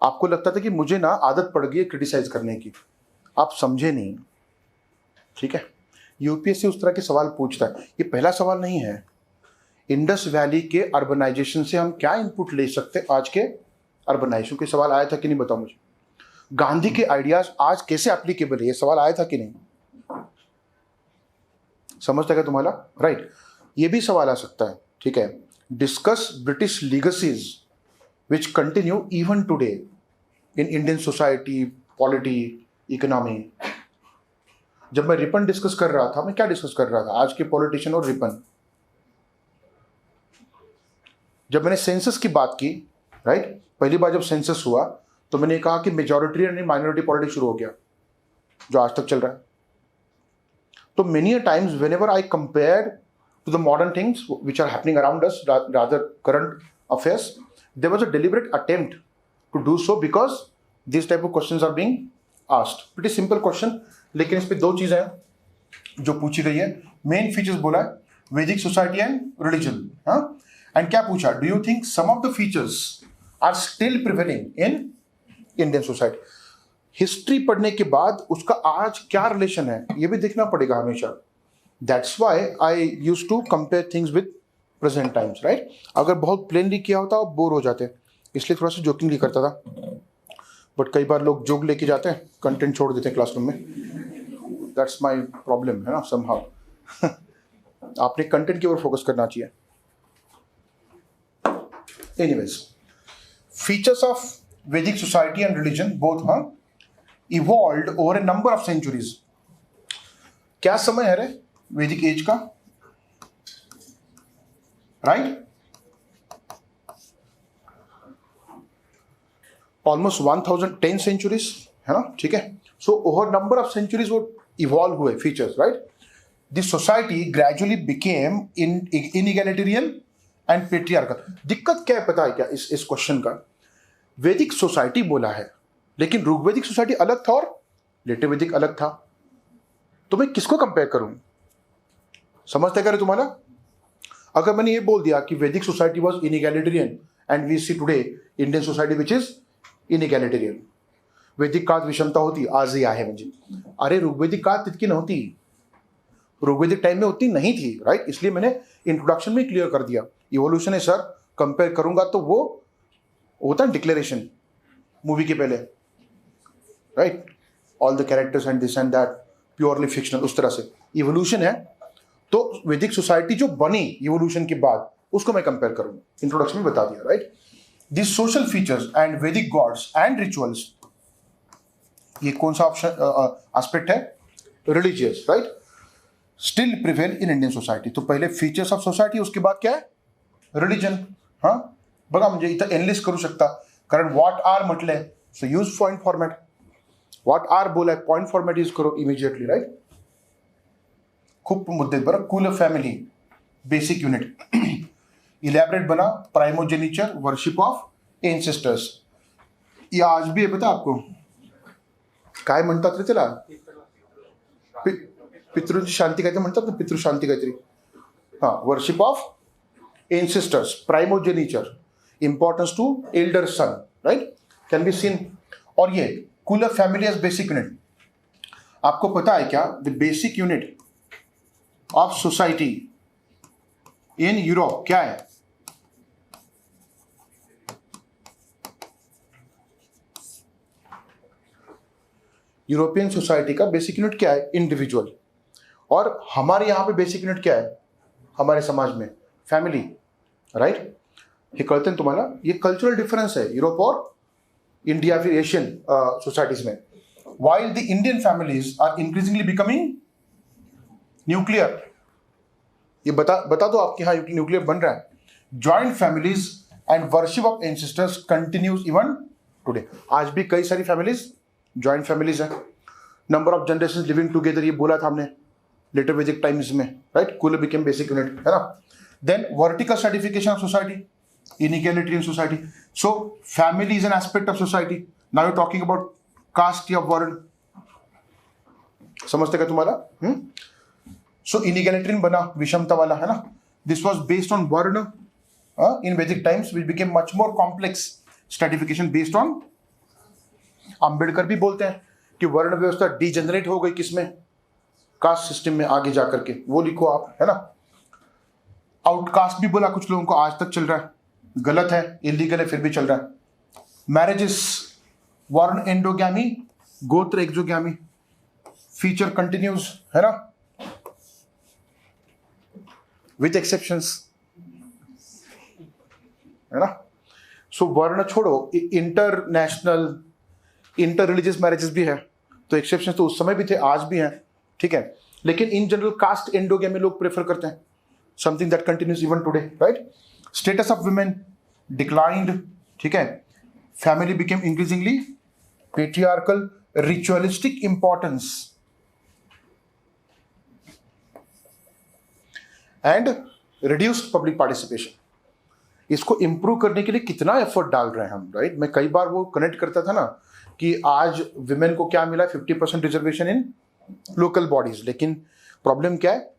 आपको लगता था कि मुझे ना आदत पड़ गई है क्रिटिसाइज करने की. आप समझे नहीं, ठीक है. यूपीएससी उस तरह के सवाल पूछता है. ये पहला सवाल नहीं है. इंडस वैली के अर्बनाइजेशन से हम क्या इनपुट ले सकते आज के अर्बनाइजेशन के सवाल आया था कि नहीं, बताओ मुझे. गांधी के आइडियाज आज कैसे एप्लीकेबल है, ये सवाल आया था कि नहीं, समझता है तुम्हारा, राइट. ये भी सवाल आ सकता है, ठीक है. Discuss British legacies which continue even today in Indian society, polity, economy. जब मैं रिपन डिस्कस कर रहा था, मैं क्या डिस्कस कर रहा था? आज के पॉलिटिशियन और रिपन. जब मैंने सेंसस की बात की, राइट, पहली बार जब सेंसस हुआ तो मैंने कहा कि मेजॉरिटी माइनॉरिटी पॉलिटिक्स शुरू हो गया, जो आज तक चल रहा है. So many a times whenever I compared to the modern things which are happening around us, rather current affairs, there was a deliberate attempt to do so because these type of questions are being asked. Pretty simple question, लेकिन इस पे दो चीजें हैं जो पूछी गई है. मेन फीचर्स बोला है, वैदिक सोसाइटी एंड रिलीजन. हाँ, एंड क्या पूछा? Do you think some of the features are still prevailing in Indian society? History पढ़ने के बाद उसका आज क्या रिलेशन है, ये भी देखना पड़ेगा हमेशा. That's why I use to compare things with present times, right. अगर बहुत प्लेनली किया होता आप बोर हो जाते, इसलिए थोड़ा सा जोकिंगली करता था. बट कई बार लोग जोक लेके जाते हैं, कंटेंट छोड़ देते हैं क्लासरूम में. दैट्स माई प्रॉब्लम है ना, समहाउ. आपने कंटेंट की ओर फोकस करना चाहिए. एनीवेज, फीचर्स ऑफ वैदिक society and religion both evolved over a number of centuries. क्या समय है रे वैदिक एज का, राइट? ऑलमोस्ट 1010 सेंचुरीज है ना, ठीक है. So over number of centuries वो इवॉल्व हुए features, right. This society gradually became inegalitarian and patriarchal. दिक्कत क्या है पता है क्या इस क्वेश्चन का? वैदिक सोसाइटी बोला है, लेकिन ऋग्वेदिक सोसाइटी अलग था और लेटर वैदिक अलग था। तो मैं किसको कंपेयर करूं? समझते करे तुम्हारा? अगर मैंने ये बोल दिया कि Vedic society was inegalitarian and we see today Indian society which is inegalitarian, वैदिक काळात विषमता होती, आजही आहे म्हणजे. अरे ऋग्वेदिक काळात तितकी नव्हती, ऋग्वेदिक टाइम में उतनी नहीं थी, राइट? इसलिए मैंने इंट्रोडक्शन में क्लियर कर दिया इवोल्यूशन है सर. कंपेयर करूंगा तो वो होता है डिक्लेरेशन मूवी के पहले, right? All the characters and this and that, purely fictional, उस तरह से इवोल्यूशन है. तो वैदिक सोसाइटी जो बनी इवोल्यूशन के बाद उसको मैं कंपेयर करूंगा, इंट्रोडक्शन में बता दिया, right? This social features and वैदिक गॉड्स एंड रिचुअल्स, ये कौन सा ऑप्शन एस्पेक्ट है? Religious, right? Still prevail in Indian society. तो पहिले फीचर्स ऑफ सोसायटी, उसके बाद क्या है? रिलीजन. हां बघा, म्हणजे इथं एनलिस्ट करू शकता, कारण व्हॉट आर म्हटलंय, so use point format. What are बोलाय, पॉइंट फॉर्मॅट यूज करो इमिजिएटली, राइट? खूप मुद्दे आहेत बरं. कुल फॅमिली, बेसिक युनिट. इलॅबरेट बना, प्राइमोजेनिचर, वर्शिप ऑफ एंसेस्टर्स. ये आज भी है, पता आपको काय म्हणतात रे त्याला? पितृंची शांती काहीतरी म्हणतात ना, पितृशांती काहीतरी. हां, worship of ancestors, primogeniture, importance to elder son, right? Can be seen. और ये कुल फैमिली एज बेसिक यूनिट. आपको पता है क्या the basic unit of society in Europe क्या है? यूरोपियन सोसाइटी का बेसिक यूनिट क्या है? इंडिविजुअल. और हमारे यहां पे बेसिक यूनिट क्या है हमारे समाज में? Family, right? हे कळतं ना तुम्हाला? ये कल्चरल डिफरेंस है यूरोप और इंडिया, फिर एशियन सोसाइटीज में. While the Indian families are increasingly becoming nuclear. ये बता दो आपके यहाँ न्यूक्लियर बन रहा है. Joint families and worship of ancestors continues even today. आज भी कई सारी फैमिलीज जॉइंट फैमिलीज है. Number of generation living together, ये बोला था हमने लेटर वैदिक टाइम्स में, राइट? कुल बिकेम बेसिक यूनिट, है ना? Then vertical stratification of society, inequality in society. So family is an aspect of society. Now you talking about caste या वर्ण. समझते क्या तुम्हारा? सो इनइक्वालिटी बना, विषमता वाला, है ना? दिस वॉज बेस्ड ऑन वर्ण. इन वैदिक times which became much more complex stratification based on. Ambedkar भी बोलते हैं कि वर्ण व्यवस्था डिजेनरेट हो गई किसमें? कास्ट सिस्टम में आगे जाकर के. वो लिखो आप, है ना? आउटकास्ट भी बोला कुछ लोगों को, आज तक चल रहा है. गलत है, इलीगल है, फिर भी चल रहा है. मैरिजेस, वर्ण एंडोगैमी, गोत्र एक्सोगैमी, फीचर कंटिन्यूज, है ना? विथ एक्सेप्शंस, है ना? सो वर्ण छोड़ो, इंटरनेशनल, इंटर रिलीजियस मैरिजेस भी है. तो एक्सेप्शंस तो उस समय भी थे, आज भी हैं, ठीक है? लेकिन इन जनरल कास्ट एंडोगैमी लोग प्रेफर करते हैं. Something that continues even today, right? Status of women declined, ठीक है? Family became increasingly patriarchal, ritualistic importance and reduced public participation. इसको इंप्रूव करने के लिए कितना एफर्ट डाल रहे हैं हम, राइट? मैं कई बार वो कनेक्ट करता था ना कि आज विमेन को क्या मिला, 50% रिजर्वेशन इन लोकल बॉडीज. लेकिन प्रॉब्लम क्या है?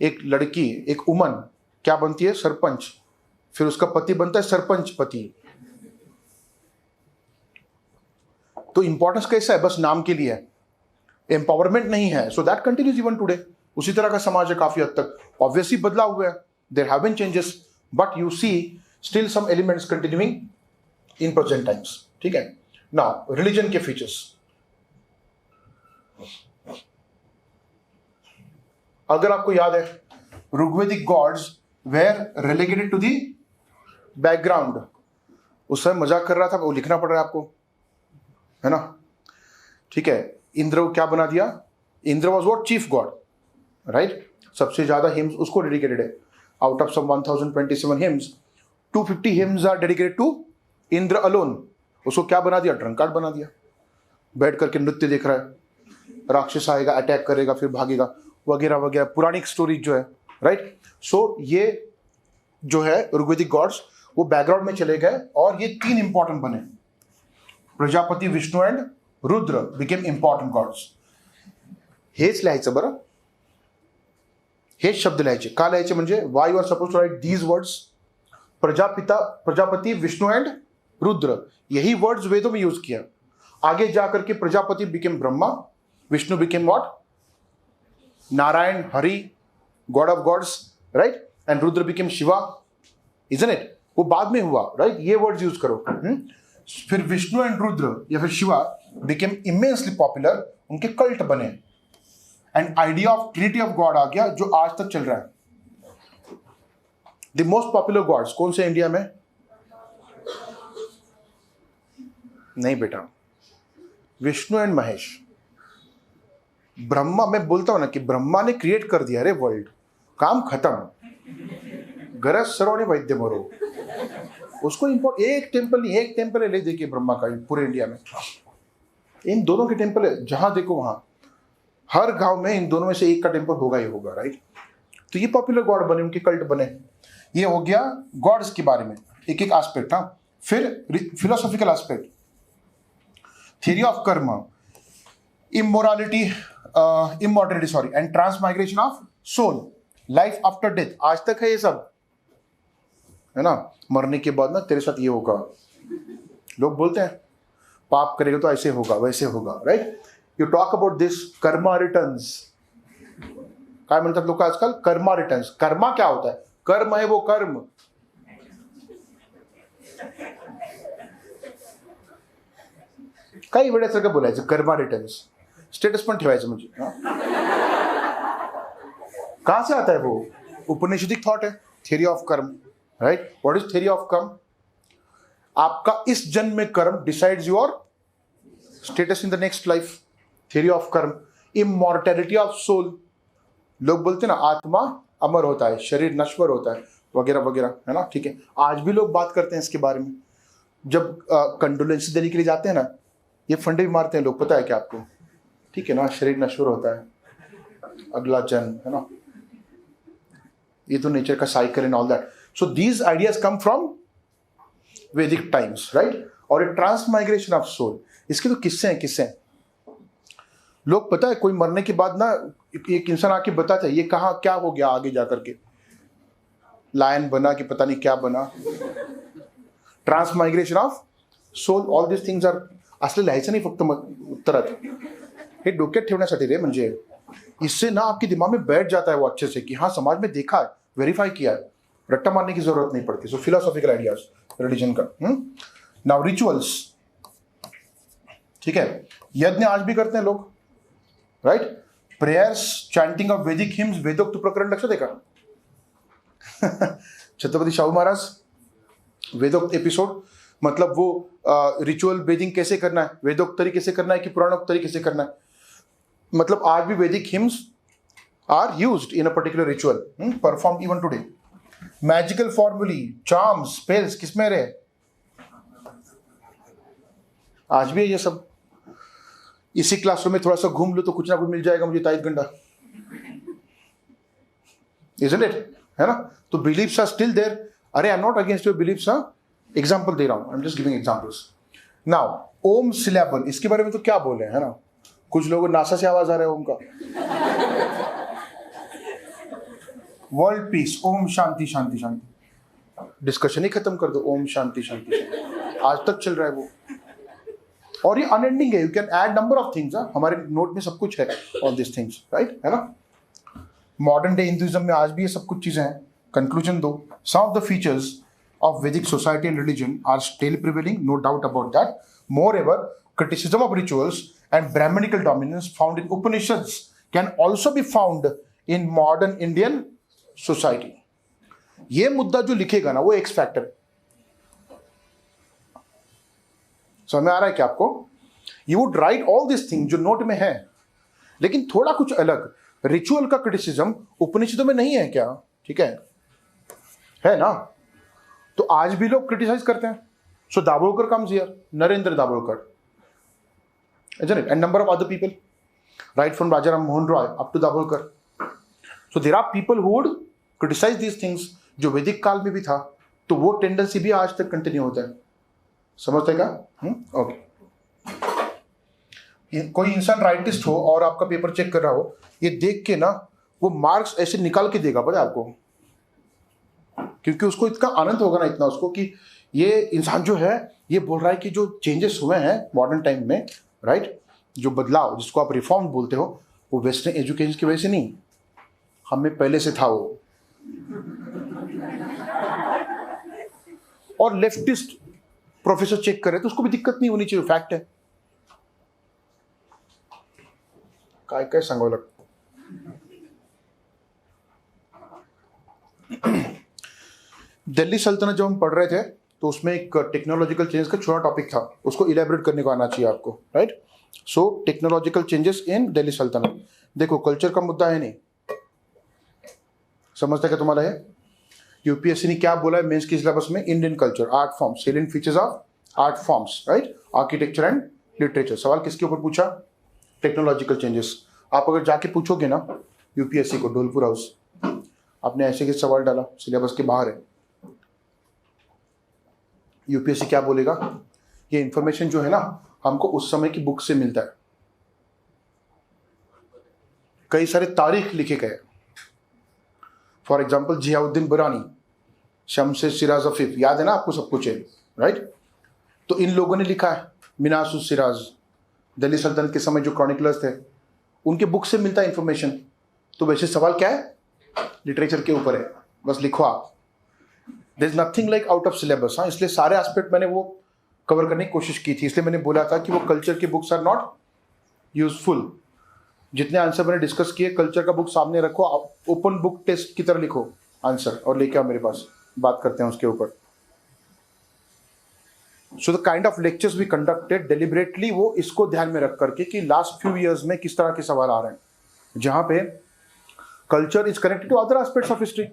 एक लड़की, एक वुमन क्या बनती है? सरपंच. फिर उसका पति बनता है सरपंच पति. तो इंपॉर्टेंस कैसा है? बस नाम के लिए है, एम्पावरमेंट नहीं है. So that continues even today. उसी तरह का समाज है काफी हद तक. ऑब्वियसली बदला हुआ है, there have been changes, but you see still some elements continuing in present times, ठीक है? नाउ रिलीजन के फीचर्स. अगर आपको याद है, Rigvedic gods were relegated to the background. उस समय मजाक कर रहा था, वो लिखना पड़ रहा है आपको, है ना? ठीक है. इंद्र को क्या बना दिया? Indra was what? Chief god, right? सबसे ज्यादा हिम्स उसको डेडिकेटेड है. Out of some 1027 hymns, 250 hymns are dedicated to Indra alone. उसको क्या बना दिया? ड्रंकार्ड बना दिया. बैठ करके नृत्य देख रहा है, राक्षस आएगा, अटैक करेगा, फिर भागेगा, वगैरह वगैरह, पुरानी स्टोरीज जो है, राइट? सो ये जो है ऋग्वेदिक गॉड्स वो बैकग्राउंड में चले गए और ये 3 इंपॉर्टेंट बने. Prajapati Vishnu and Rudra became important gods. हेच लिहायचं बरं, हेच शब्द लिहायचे. का लिहायचे म्हणजे why you are suppose to write these words, Prajapati Vishnu and Rudra, यही वर्ड्स वेदों में यूज किया. आगे जाकर के Prajapati became Brahma, Vishnu became what, Narayan, Hari, god of gods, right, and Rudra became Shiva, isn't it. वो बाद में हुआ, राइट. ये वर्ड्स यूज करो. फिर विष्णु एंड रुद्र या फिर शिवा बिकेम इमेंसली पॉपुलर, उनके कल्ट बने, and idea of trinity of god आ गया जो आज तक चल रहा है. द मोस्ट पॉपुलर गॉड्स कौन से इंडिया में? नहीं बेटा, विष्णु एंड महेश. ब्रह्मा, मैं बोलता हूं ना कि ब्रह्मा ने क्रिएट कर दिया रे वर्ल्ड, काम खत्म. गरज सरो ने वैद्य मरो. उसको एक टेम्पल है ले देखिए ब्रह्मा का पूरे इंडिया में. इन दोनों के टेम्पल है, जहां देखो वहां, हर गांव में इन दोनों में से एक का टेम्पल होगा ही होगा, राइट. तो ये पॉपुलर गॉड बने, उनके कल्ट बने. ये हो गया गॉड्स के बारे में एक एक एस्पेक्ट. हाँ, फिर philosophical aspect, theory of karma, immorality, immortality sorry, and transmigration of soul, life after death. आज तक है ये सब, है ना. मरने के बाद ना तेरे साथ ये होगा. लोग बोलते हैं पाप करेगा तो ऐसे होगा वैसे होगा, right. You talk about this Karma returns. काय म्हणतात लोक आजकाल? कर्मा रिटर्न्स. कर्मा क्या होता है? कर्म है वो कर्म. काही वेळेसारखं बोलायचं कर्मा रिटर्न्स, स्टेटस पण ठेवायचं म्हणजे. कहां से आता है वो? उपनिषदिक थॉट है, थियरी ऑफ कर्म, right. What is theory of कर्म? आपका इस जन्म में कर्म decides your status in the next life. Theory of कर्म. इमॉर्टैलिटी ऑफ सोल, लोग बोलते हैं ना आत्मा अमर होता है, शरीर नश्वर होता है, वगैरह वगैरह, है ना. ठीक है, आज भी लोग बात करते हैं इसके बारे में. जब कंडोलेंस देने के लिए जाते हैं ना, ये फंडे भी मारते हैं लोग, पता है क्या आपको? ठीक है ना, शरीर नश्वर होता है, अगला जन्म, है ना, ये तो नेचर का cycle and all that. So these ideas come from वैदिक टाइम्स, राइट. और ए ट्रांसमाइग्रेशन ऑफ सोल, इसके तो किस्से हैं, किस्से हैं. लोग, पता है, कोई मरने के बाद ना एक इंसान आके बताता है ये कहाँ क्या हो गया, आगे जाकर के लायन बना कि पता नहीं क्या बना. Transmigration of soul, all this things are. असले लिहायचं नाही फक्त उत्तरात, हे डोक्यात ठेवण्यासाठी रे. म्हणजे इससे ना आपके दिमाग में बैठ जाता है वो अच्छे से कि हाँ समाज में देखा है, वेरीफाई किया है, रट्टा मारने की जरूरत नहीं पड़ती. सो फिलोसॉफिकल आइडियाज रिलीजन का. नाउ रिचुअल्स, ठीक है. यज्ञ आज भी करते हैं लोग, राइट. प्रेयर्स, चैंटिंग ऑफ वैदिक हिम्स, वेदोक्त प्रकरण लक्षात आहे का? छत्रपति शाहू महाराज वेदोक्त एपिसोड, मतलब वो रिचुअल बेदिंग कैसे करना है, वेदोक्त तरीके से करना है कि पुराणोक्त तरीके से करना है. मतलब आज भी Vedic hymns are used in a particular ritual, perform even today. Magical formulae, charms, spells किसमें रहे? आज भी है ये सब. इसी क्लासरूम में थोड़ा सा घूम लो तो कुछ ना कुछ मिल जाएगा मुझे, ताइद गंडा, इजंट इट, है ना. तो बिलीफ्स आर स्टिल देयर. अरे I am not against your beliefs. हाँ, एग्जाम्पल दे रहा हूं, I am just giving examples. Now Om syllable, इसके बारे में तो क्या बोले, है ना. कुछ लोगों नासा से आवाज आ रहा है ओम का. वर्ल्ड पीस, ओम शांति शांति शांति. डिस्कशन ही खत्म कर दो, ओम शांति शांति शांति, आज तक चल रहा है वो. और ये अनएंडिंग है. You can add number of things. हमारे नोट में सब कुछ है ऑल दिस थिंग्स, राइट, है ना. मॉडर्न डे हिंदुइज्म में आज भी ये सब कुछ चीजें हैं. कंक्लूजन दो. Some of the features of Vedic society and religion are still prevailing, no doubt about that. Moreover, criticism of rituals and Brahmanical dominance found in Upanishads can also be found in modern Indian society. ये मुद्दा जो लिखेगा ना वो एक्स फैक्टर. समझ में आ रहा है क्या आपको? You would write all these things जो नोट में है, लेकिन थोड़ा कुछ अलग. रिचुअल का क्रिटिसिज्म उपनिषदों में नहीं है क्या? ठीक है ना. तो आज भी लोग क्रिटिसाइज करते हैं. So Dabholkar comes here, Narendra Dabholkar, isn't it? And number of other people, right from Rajaram Mohan Roy up to Dabholkar. So there are people who would criticize these things. जो वैदिक काल में भी था, तो वो टेंडेंसी भी आज तक कंटिन्यू होता है. समझते क्या? ओके. कोई इंसान राइटिस्ट हो और आपका पेपर चेक कर रहा हो, ये देख के ना वो मार्क्स ऐसे निकाल के देगा, पता है आपको, क्योंकि उसको इतना आनंद होगा ना, इतना उसको, कि ये इंसान जो है ये बोल रहा है कि जो चेंजेस हुए हैं मॉडर्न टाइम में, राइट, जो बदलाव जिसको आप रिफॉर्म बोलते हो, वो वेस्टर्न एजुकेशन की वजह से नहीं, हमें पहले से था वो। और लेफ्टिस्ट प्रोफेसर चेक करे तो उसको भी दिक्कत नहीं होनी चाहिए, फैक्ट है। काय काय सांगावं लागतं। दिल्ली सल्तनत जब हम पढ़ रहे थे तो उसमें एक टेक्नोलॉजिकल चेंजेस का छोटा टॉपिक था, उसको इलेबोरेट करने को आना चाहिए आपको, right. So technological changes in Delhi सल्तनत। देखो कल्चर का मुद्दा है नहीं, समझते क्या तुम्हारा है। यूपीएससी ने क्या बोला है मेंस के सिलेबस में, Indian culture, art forms, salient features of art forms, right, architecture and literature. सवाल किसके ऊपर पूछा, टेक्नोलॉजिकल चेंजेस। आप अगर जाके पूछोगे ना यूपीएससी को, ढोलपुर हाउस, आपने ऐसे के सवाल डाला, सिलेबस के बाहर है, यूपीएससी क्या बोलेगा, ये इंफॉर्मेशन जो है ना हमको उस समय की बुक से मिलता है। कई सारे तारीख लिखे गए, फॉर एग्जाम्पल जियाउद्दीन बुरानी, शमसे सिराज अफीफ, याद है ना आपको सब कुछ है, राइट। तो इन लोगों ने लिखा है, मिनासुस सिराज, दिल्ली सल्तनत के समय जो क्रॉनिकलर्स थे उनके बुक से मिलता है इंफॉर्मेशन। तो वैसे सवाल क्या है, लिटरेचर के ऊपर है, बस लिखो आप, there is nothing like out of syllabus. हाँ, इसलिए सारे एस्पेक्ट मैंने वो कवर करने की कोशिश की थी, इसलिए मैंने बोला था कि वो कल्चर की बुक्स आर नॉट यूजफुल। जितने आंसर मैंने डिस्कस किए, कल्चर का बुक सामने रखो, ओपन बुक टेस्ट की तरह लिखो आंसर और लेके आओ मेरे पास, बात करते हैं उसके ऊपर। So the kind of lectures we conducted deliberately, वो इसको ध्यान में रख करके कि लास्ट फ्यू इयर्स में किस तरह के सवाल आ रहे हैं, जहां पे culture is connected to other aspects of history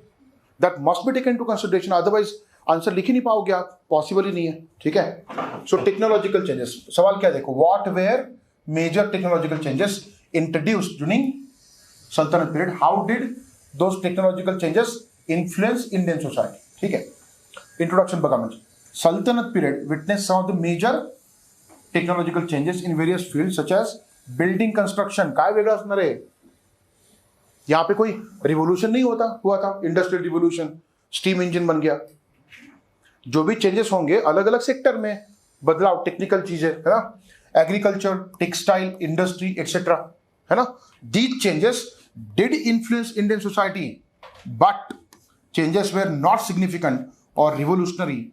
that must be taken to consideration, otherwise answer लिख ही नहीं पाओगे आप, पॉसिबल ही नहीं है, ठीक है। सो टेक्नोलॉजिकल चेंजेस, सवाल क्या देखो, what were major technological changes introduced during Sultanate period, how did those technological changes influence Indian society, ठीक है। इंट्रोडक्शन बघा, म्हणजे Sultanate period witnessed some of the major technological changes in various fields such as building construction। काय वेगळं असणार आहे, यहां पे कोई रिवोल्यूशन नहीं हुआ था, इंडस्ट्रियल रिवोल्यूशन, स्टीम इंजन बन गया। जो भी चेंजेस होंगे अलग अलग सेक्टर में बदलाव, टेक्निकल चीजें है ना, एग्रीकल्चर, टेक्सटाइल इंडस्ट्री एक्सेट्रा, है ना। These changes did influence Indian society but changes were not significant और रिवोल्यूशनरी।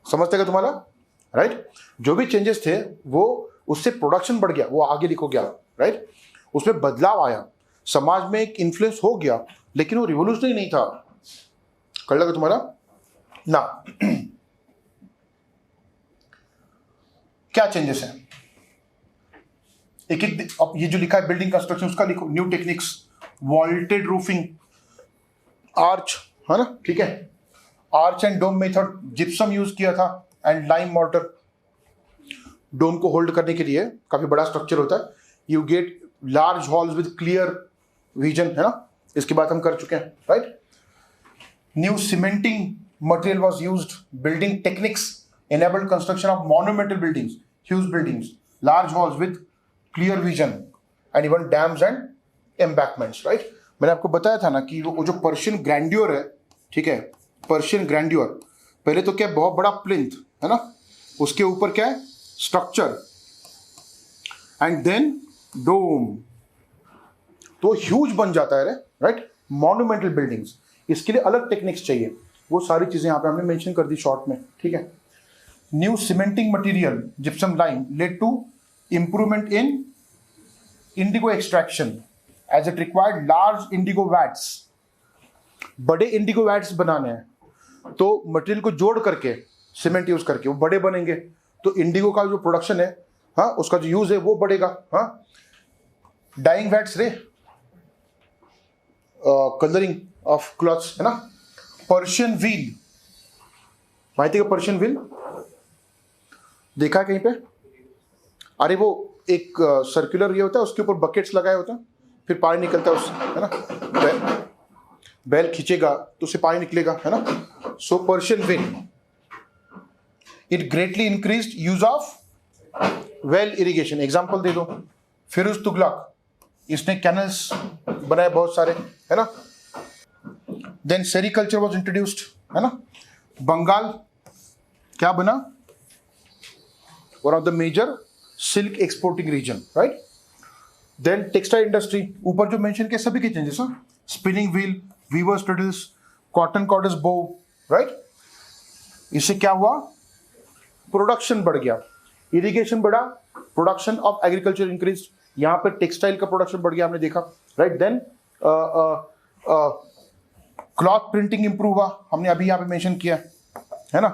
समझते क्या तुम्हारा, राइट। जो भी चेंजेस थे वो उससे प्रोडक्शन बढ़ गया, वो आगे लिखो गया, राइट, उसमें बदलाव आया, समाज में एक इन्फ्लुएंस हो गया, लेकिन वो रिवोल्यूशनरी नहीं था। कर लगा तुम्हारा ना। क्या चेंजेस है, एक एक, अब ये जो लिखा है बिल्डिंग कंस्ट्रक्शन उसका लिखो, new techniques, vaulted roofing, arch, है ना, ठीक है, arch and dome method, gypsum use किया था एंड लाइम मॉर्टर। डोम को होल्ड करने के लिए काफी बड़ा स्ट्रक्चर होता है, you get large halls with clear vision, है ना, इसकी बात हम कर चुके हैं, right. New cementing material was used, building techniques enabled construction of monumental buildings, huge buildings, large halls with clear vision and even dams and embankments, right। मैंने आपको बताया था ना कि वो जो पर्शियन ग्रैंड्योर है, ठीक है, पर्शियन ग्रैंड्योर, पहले तो क्या, बहुत बड़ा प्लिंथ, है ना, उसके ऊपर क्या है, स्ट्रक्चर, एंड देन डोम, तो ह्यूज बन जाता है, राइट। मॉन्यूमेंटल बिल्डिंग्स, इसके लिए अलग टेक्निक्स चाहिए, वो सारी चीजें यहाँ पे हमने मेंशन कर दी शॉर्ट में, ठीक है। New cementing material, gypsum lime, led to improvement in indigo extraction as it required large indigo vats. बड़े इंडिगो वैट्स बनाने हैं तो मटेरियल को जोड़ करके सीमेंट यूज करके वो बड़े बनेंगे, तो इंडिगो का जो प्रोडक्शन है, हाँ, उसका जो यूज है वो बढ़ेगा। हाँ, डाइंग वैट्स रे, कलरिंग ऑफ क्लॉथ्स, है ना। पर्शियन व्हील, माहिती का पर्शियन व्हील देखा है कहीं पे, अरे वो एक सर्कुलर ये होता है, उसके ऊपर बकेट्स लगाए होते हैं, फिर पानी निकलता है उससे, है ना, बैल खींचेगा तो उससे पानी निकलेगा, है ना। So Persian wheel, it greatly increased use of well irrigation, example दे दो, फिरोज तुगलक, इसने कैनल्स बनाए बहुत सारे, है ना. देन सेरिकल्चर वॉज इंट्रोड्यूस्ड, है ना. बंगाल क्या बना, one of the major silk exporting region, right. Then textile industry, ऊपर जो मेंशन किए सभी के changes, spinning wheel, weavers cradles, cotton cords bow, right. इससे क्या हुआ, प्रोडक्शन बढ़ गया, इरिगेशन बढ़ा, प्रोडक्शन ऑफ एग्रीकल्चर इंक्रीज, यहां पर टेक्सटाइल का प्रोडक्शन बढ़ गया, हमने देखा, right. Then cloth printing improve हुआ, हमने अभी यहां पे मेंशन किया, है ना.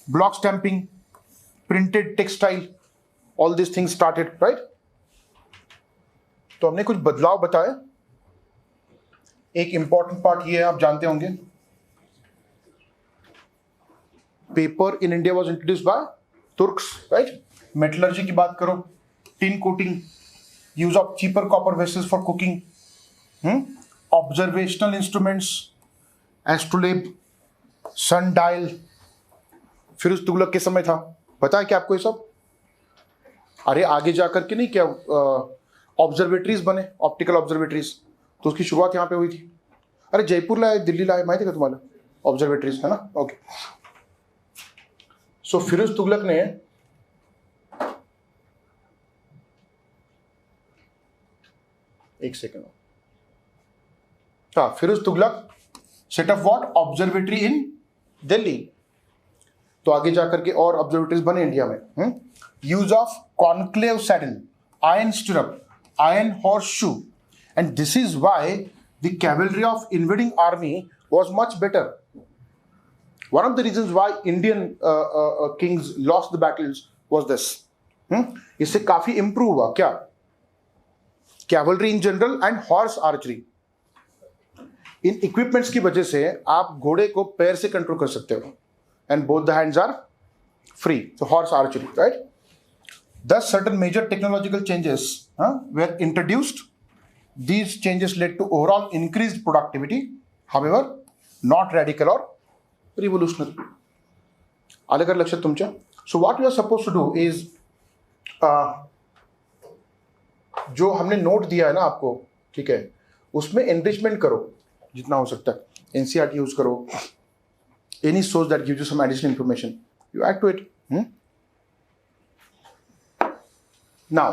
Block stamping, printed textile, all this things started, right. तो हमने कुछ बदलाव बताए. एक इंपॉर्टेंट पार्ट ये है, आप जानते होंगे, paper in India was introduced by Turks, right. Metallurgy की बात करो, tin coating, use of cheaper copper vessels for cooking, observational instruments, astrolabe, sun dial, Firoz Tughlaq के समय था. पता है क्या आपको ये सब? अरे आगे जाकर के नहीं क्या ऑब्जर्वेटरीज बने, ऑप्टिकल ऑब्जर्वेटरीज, तो उसकी शुरुआत यहाँ पे हुई थी. अरे जयपुर लाए, दिल्ली लाए, माहिती का तुम्हाला ऑब्जर्वेटरीज, है ना. ओके. सो फिरोज तुगलक ने एक सेकेंड, हाँ, Firoz Tughlaq set of what, observatory in Delhi. तो आगे जाकर के और ऑब्जर्वेटरीज बने इंडिया में. Use of conclave saddle, iron stirrup, iron horseshoe, and this is why the cavalry of invading army was much better. One of the reasons why Indian kings lost the battles was this. इससे काफी improve हुआ क्या, cavalry in general and horse archery. In equipments की वजह से आप घोड़े को पैर से कंट्रोल कर सकते हो, and both the hands are free. So horse archery, right? Thus, certain major technological changes were introduced. These changes led to overall increased productivity, however, not radical or revolutionary. आलं का लक्षात तुमच्या? So what we are supposed to do is, जो हमने नोट दिया है ना आपको, ठीक है, उसमें enrichment करो जितना हो सकता है. NCERT यूज करो, any source that gives you some additional information, you add to it. Now,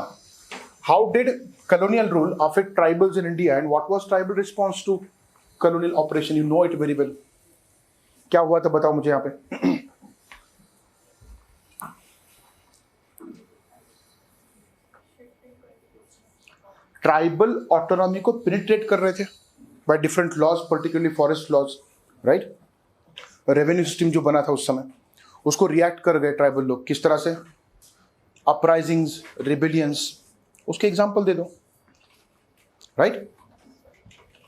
how did colonial rule affect tribals in India, and what was tribal response to colonial operation? You know it very well. क्या हुआ था बताओ मुझे यहाँ पे. ट्राइबल ऑटोनॉमी को पेनिट्रेट कर रहे थे by different laws, particularly forest laws, right? Revenue system जो बना था उस समय, उसको रिएक्ट कर गए ट्राइबल लोग. किस तरह से? अपराइजिंग्स, रिबेलियंस, उसके एग्जाम्पल दे दो, right.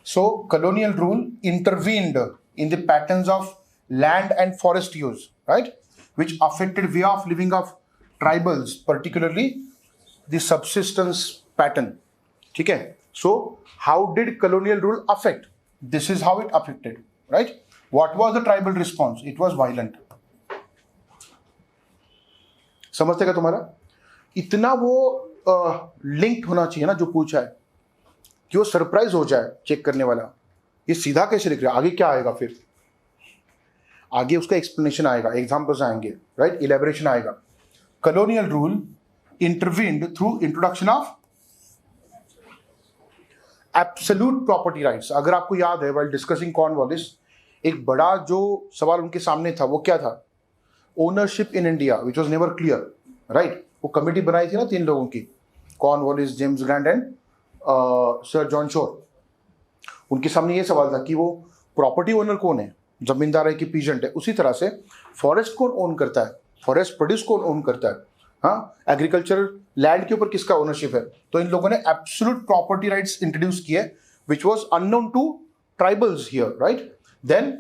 So colonial rule intervened in the patterns of land and forest use, right, which affected way of living of tribals, particularly the subsistence pattern. ठीक है. So how did colonial rule affect? This is how it affected, right. What was the tribal response? It was violent. समझते का तुम्हारा? इतना वो लिंक्ड होना चाहिए ना जो पूछा है, कि वो सरप्राइज हो जाए चेक करने वाला, ये सीधा कैसे लिख रहा है, आगे क्या आएगा, फिर आगे उसका एक्सप्लेनेशन आएगा, एग्जाम्पल्स आएंगे, राइट, इलेबोरेशन आएगा. Colonial rule intervened through introduction of absolute property rights. अगर आपको याद है, व्हाइल डिस्कसिंग कॉर्नवालिस, एक बड़ा जो सवाल उनके सामने था वो क्या था? Ownership in India, which was never clear, right. वो कमेटी बनाई थी ना 3 लोगों की, Cornwallis, James grand and sir John Shore. उनके सामने ये सवाल था कि वो प्रॉपर्टी ओनर कौन है, जमींदार है कि पीजेंट है. उसी तरह से फॉरेस्ट कौन ओन करता है, फॉरेस्ट प्रोड्यूस कौन ओन करता है, हाँ, एग्रीकल्चर लैंड के ऊपर किसका ओनरशिप है. तो इन लोगों ने एब्सोल्यूट प्रॉपर्टी राइट्स इंट्रोड्यूस किए, which was unknown to tribals here, right. Then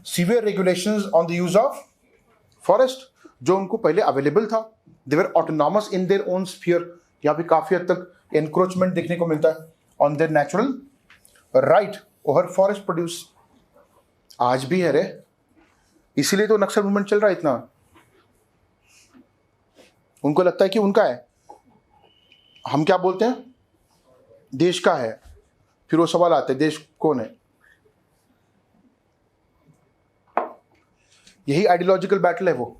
severe regulations on the use of forest, जो उनको पहले अवेलेबल था. They were autonomous in their own sphere. यहाँ पे काफी हद तक एनक्रोचमेंट देखने को मिलता है on their natural right over forest produce. आज भी है रे, इसीलिए तो नक्सल मूवमेंट चल रहा है इतना. उनको लगता है कि उनका है। हम क्या बोलते हैं, देश का है। फिर वो सवाल आते हैं, देश कौन है? यही आइडियोलॉजिकल बैटल है वो।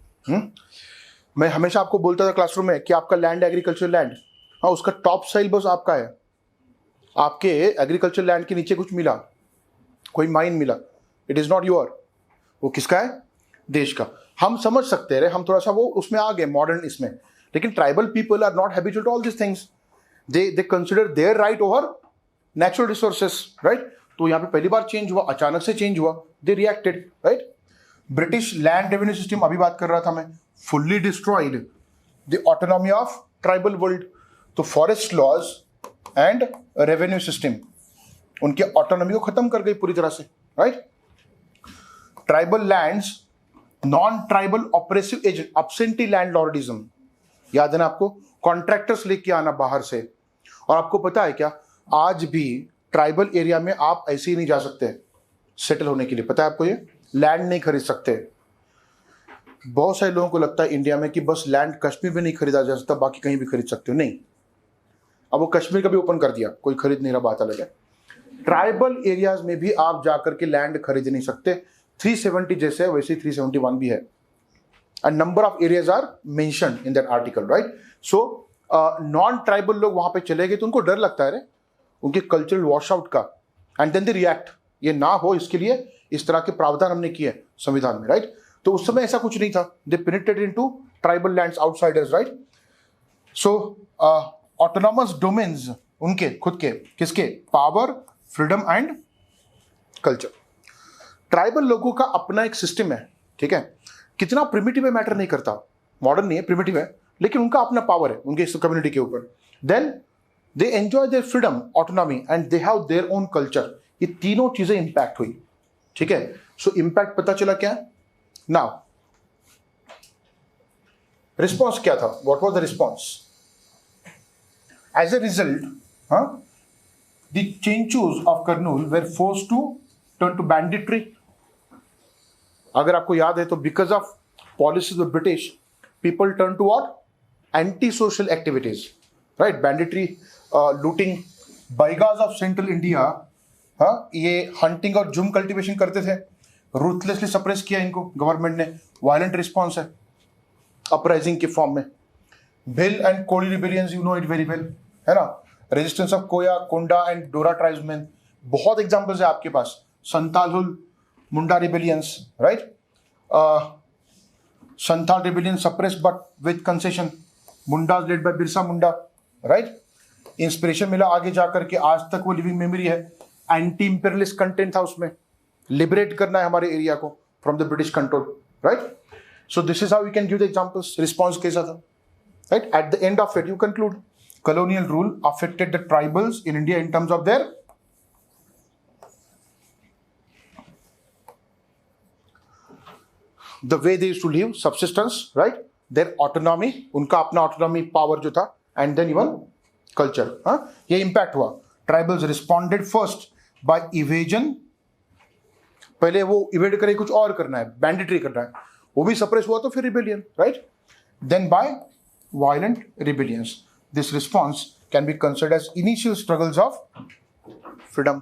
मैं हमेशा आपको बोलता था क्लासरूम में कि आपका लैंड एग्रीकल्चर लैंड, हाँ, उसका टॉप साइल बस आपका है। आपके एग्रीकल्चर लैंड के नीचे कुछ मिला, कोई माइन मिला, इट इज नॉट योर। वो किसका है? देश का। हम समझ सकते हैं, हम थोड़ा सा वो उसमें आ गए मॉडर्न इसमें, लेकिन tribal people are not habitual to all this things. They consider their right over natural resources, right? तो यहाँ पे पहली बार चेंज हुआ, अचानक से चेंज हुआ, they reacted, right? British land revenue system, अभी बात कर रहा था मैं, fully destroyed the autonomy of tribal world. तो forest laws and revenue system उनके ऑटोनॉमी को खत्म कर गई पूरी तरह से, right? Tribal lands, non tribal oppressive agent, absentee landlordism, याद है ना आपको? कॉन्ट्रैक्टर्स लेके आना बाहर से। और आपको पता है क्या, आज भी ट्राइबल एरिया में आप ऐसे ही नहीं जा सकते सेटल होने के लिए, पता है आपको? ये लैंड नहीं खरीद सकते। बहुत सारे लोगों को लगता है इंडिया में कि बस लैंड कश्मीर में नहीं खरीदा जा सकता, बाकी कहीं भी खरीद सकते हो। नहीं, अब वो कश्मीर का भी ओपन कर दिया, कोई खरीद नहीं रहा, बात अलग है। ट्राइबल एरियाज में भी आप जाकर के लैंड खरीद नहीं सकते। 370 जैसे है वैसे 371 भी है, and number of areas are mentioned in that article, right? So non tribal लोग वहां पे चले गए तो उनको डर लगता है रे, उनके कल्चरल वॉश आउट का, एंड देन दे रिएक्ट। ये ना हो इसके लिए इस तरह के प्रावधान हमने किए संविधान में, राइट? तो उस समय ऐसा कुछ नहीं था, they penetrated into tribal lands, outsiders, right? So autonomous domains उनके खुद के, किसके? Power, freedom and culture. Tribal लोगों का अपना एक सिस्टम है, ठीक है? कितना प्रिमिटिव है मैटर नहीं करता, मॉडर्न नहीं है, प्रिमिटिव है, लेकिन उनका अपना पावर है उनके इस कम्युनिटी के ऊपर। Then they enjoy their freedom, autonomy, and they have their own culture. ये तीनों चीजें इंपैक्ट हुई, ठीक है? सो इंपैक्ट पता चला क्या? नाउ रिस्पॉन्स क्या था? What was the response? As a result, the Chenchus of Kurnool were forced to turn to banditry. अगर आपको याद है तो because of policies of British, people turn to what? Anti social activities, right? Banditry, looting. Baigas of central India, ये हंटिंग और जूम कल्टीवेशन करते थे, रूथलेसली सप्रेस किया इनको गवर्नमेंट ने। वायलेंट रिस्पॉन्स है अपराइजिंग के फॉर्म में। Bhil and Koli rebellions, you know it very well, है ना? Resistance of Koya, Konda and Dora tribesman, बहुत एग्जांपल्स है आपके पास। Santhal Munda rebellions, right? Santhal rebellion suppress but with concession, Munda led by Birsa Munda, right? Inspiration मिला आगे जाकर के, आज तक वो लिविंग मेमोरी है। एंटी इंपेरियलिस्ट कंटेंट था उसमें, लिबरेट करना है हमारे एरिया को from the British control, right? So this is how we can give the examples. Response कैसा था, right? At the end of it you conclude, colonial rule affected the tribals in India in terms of their the way they used to live, subsistence, right? Their autonomy, उनका अपना autonomy power जो था, and then even culture, ये impact हुआ। Tribals responded first by evasion, पहले वो evade करे, कुछ और करना है, banditry करना है, वो भी suppress हुआ तो फिर rebellion, right? Then by violent rebellions. This response can be considered as initial struggles of freedom.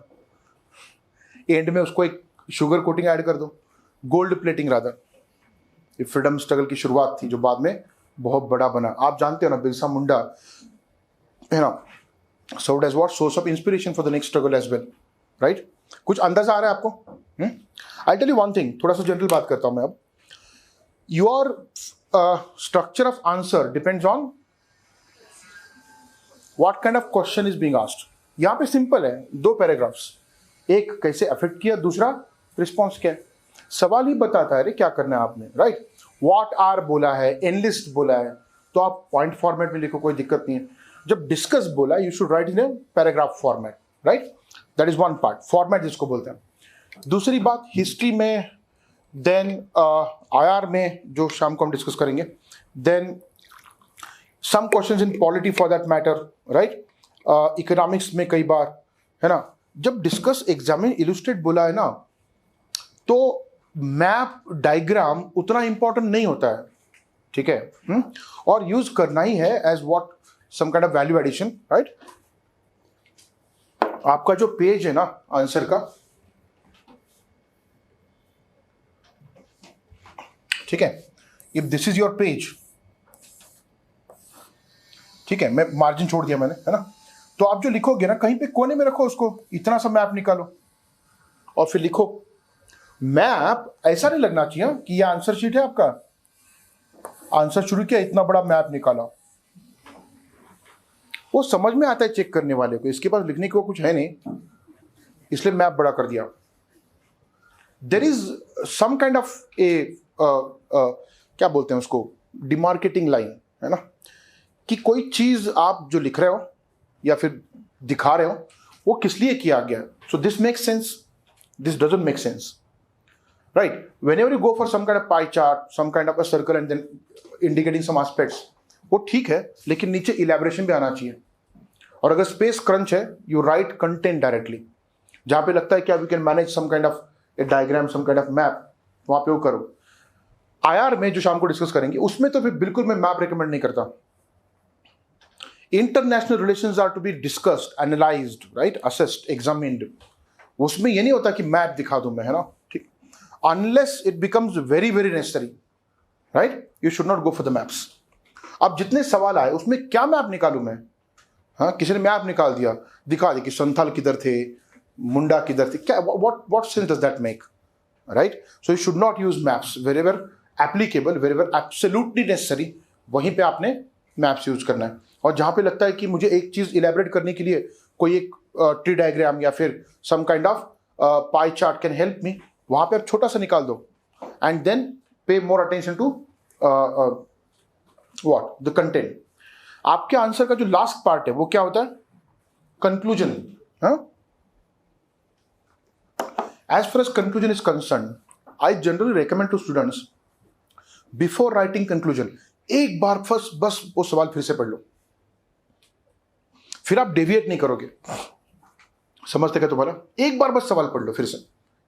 And में उसको एक शुगर कोटिंग ऐड कर दो, गोल्ड प्लेटिंग रादर। ये फ्रीडम स्ट्रगल की शुरुआत थी जो बाद में बहुत बड़ा बना। आप जानते हो ना, बिरसा मुंडा, है ना, served as what? Source of inspiration for the next struggle as well, right? कुछ अंदाजा आ रहा है आपको? I tell you one thing, थोड़ा सा जनरल बात करता हूं मैं अब। Your structure of answer depends on What kind of question is being asked? यहाँ पे सिंपल है, 2 पैराग्राफ्स, एक कैसे अफेक्ट किया, दूसरा रिस्पॉन्स क्या है। सवाल ही बताता है रे क्या करना है आपने, राइट? व्हाट आर बोला है, एनलिस्ट बोला है, तो आप पॉइंट फॉर्मेट में लिखो, कोई दिक्कत नहीं है। जब डिस्कस बोला, you should write in a paragraph format, right? That is one part, format जिसको बोलते हैं। दूसरी बात, हिस्ट्री में, देन IR में जो शाम को हम डिस्कस करेंगे, then some questions in polity for that matter, right? Economics में कई बार, है ना? जब डिस्कस, एग्जामिन, इलुस्ट्रेट बोला है ना, तो मैप, डायग्राम उतना इंपॉर्टेंट नहीं होता है, ठीक है। और यूज करना ही है as what some kind of value addition, right. आपका जो पेज है ना आंसर का, ठीक है, if this is your page, ठीक है, मैं मार्जिन छोड़ दिया मैंने, है ना, तो आप जो लिखोगे ना कहीं पे कोने में रखो उसको, इतना सा मैप निकालो और फिर लिखो। मैप ऐसा नहीं लगना चाहिए कि ये आंसर शीट है आपका, आंसर शुरू किया इतना बड़ा मैप निकाला, वो समझ में आता है चेक करने वाले को, इसके पास लिखने को कुछ है नहीं इसलिए मैप बड़ा कर दिया। There is some kind of a क्या बोलते हैं उसको, डिमार्केटिंग लाइन, है ना, कि कोई चीज आप जो लिख रहे हो या फिर दिखा रहे हो वो किस लिए किया गया। So this makes sense, this doesn't make sense, right. Whenever you go for some kind of pie chart, some kind of a circle and then indicating some aspects, वो ठीक है, लेकिन नीचे इलैबोरेशन भी आना चाहिए। और अगर स्पेस क्रंच है, यू राइट कंटेंट डायरेक्टली, जहां पे लगता है कि आप you can manage some kind of a diagram, some kind of map, वहां पे वो करो। आईआर में जो शाम को डिस्कस करेंगे उसमें तो फिर बिल्कुल मैं मैप रिकमेंड नहीं करता। International relations are to be discussed, analysed, right, assessed, examined. उसमें ये नहीं होता कि मैप दिखा दूं मैं, है ना, ठीक, unless it becomes very very necessary, right, you should not go for the maps. अब जितने सवाल आए उसमें क्या मैप निकालूं मैं, हाँ, किसी ने मैप निकाल दिया, दिखा दी कि संथाल किधर थे, मुंडा किधर थे, क्या, what sense does that make, right. So you should not use maps, wherever applicable, wherever absolutely necessary, वहीं पे आपने मैप्स यूज करना है। और जहां पे लगता है कि मुझे एक चीज इलेबरेट करने के लिए कोई एक ट्री डायग्राम या फिर some kind of pie chart can help me, वहां पे आप छोटा सा निकाल दो and then pay more attention to what the content. आपके आंसर का जो लास्ट पार्ट है वो क्या होता है, conclusion. As far as conclusion is concern, I generally recommend to students before writing conclusion, एक बार फर्स्ट बस वो सवाल फिर से पढ़ लो, फिर आप डेविएट नहीं करोगे। समझते क्या तुम्हारा, एक बार बस सवाल पढ़ लो फिर से,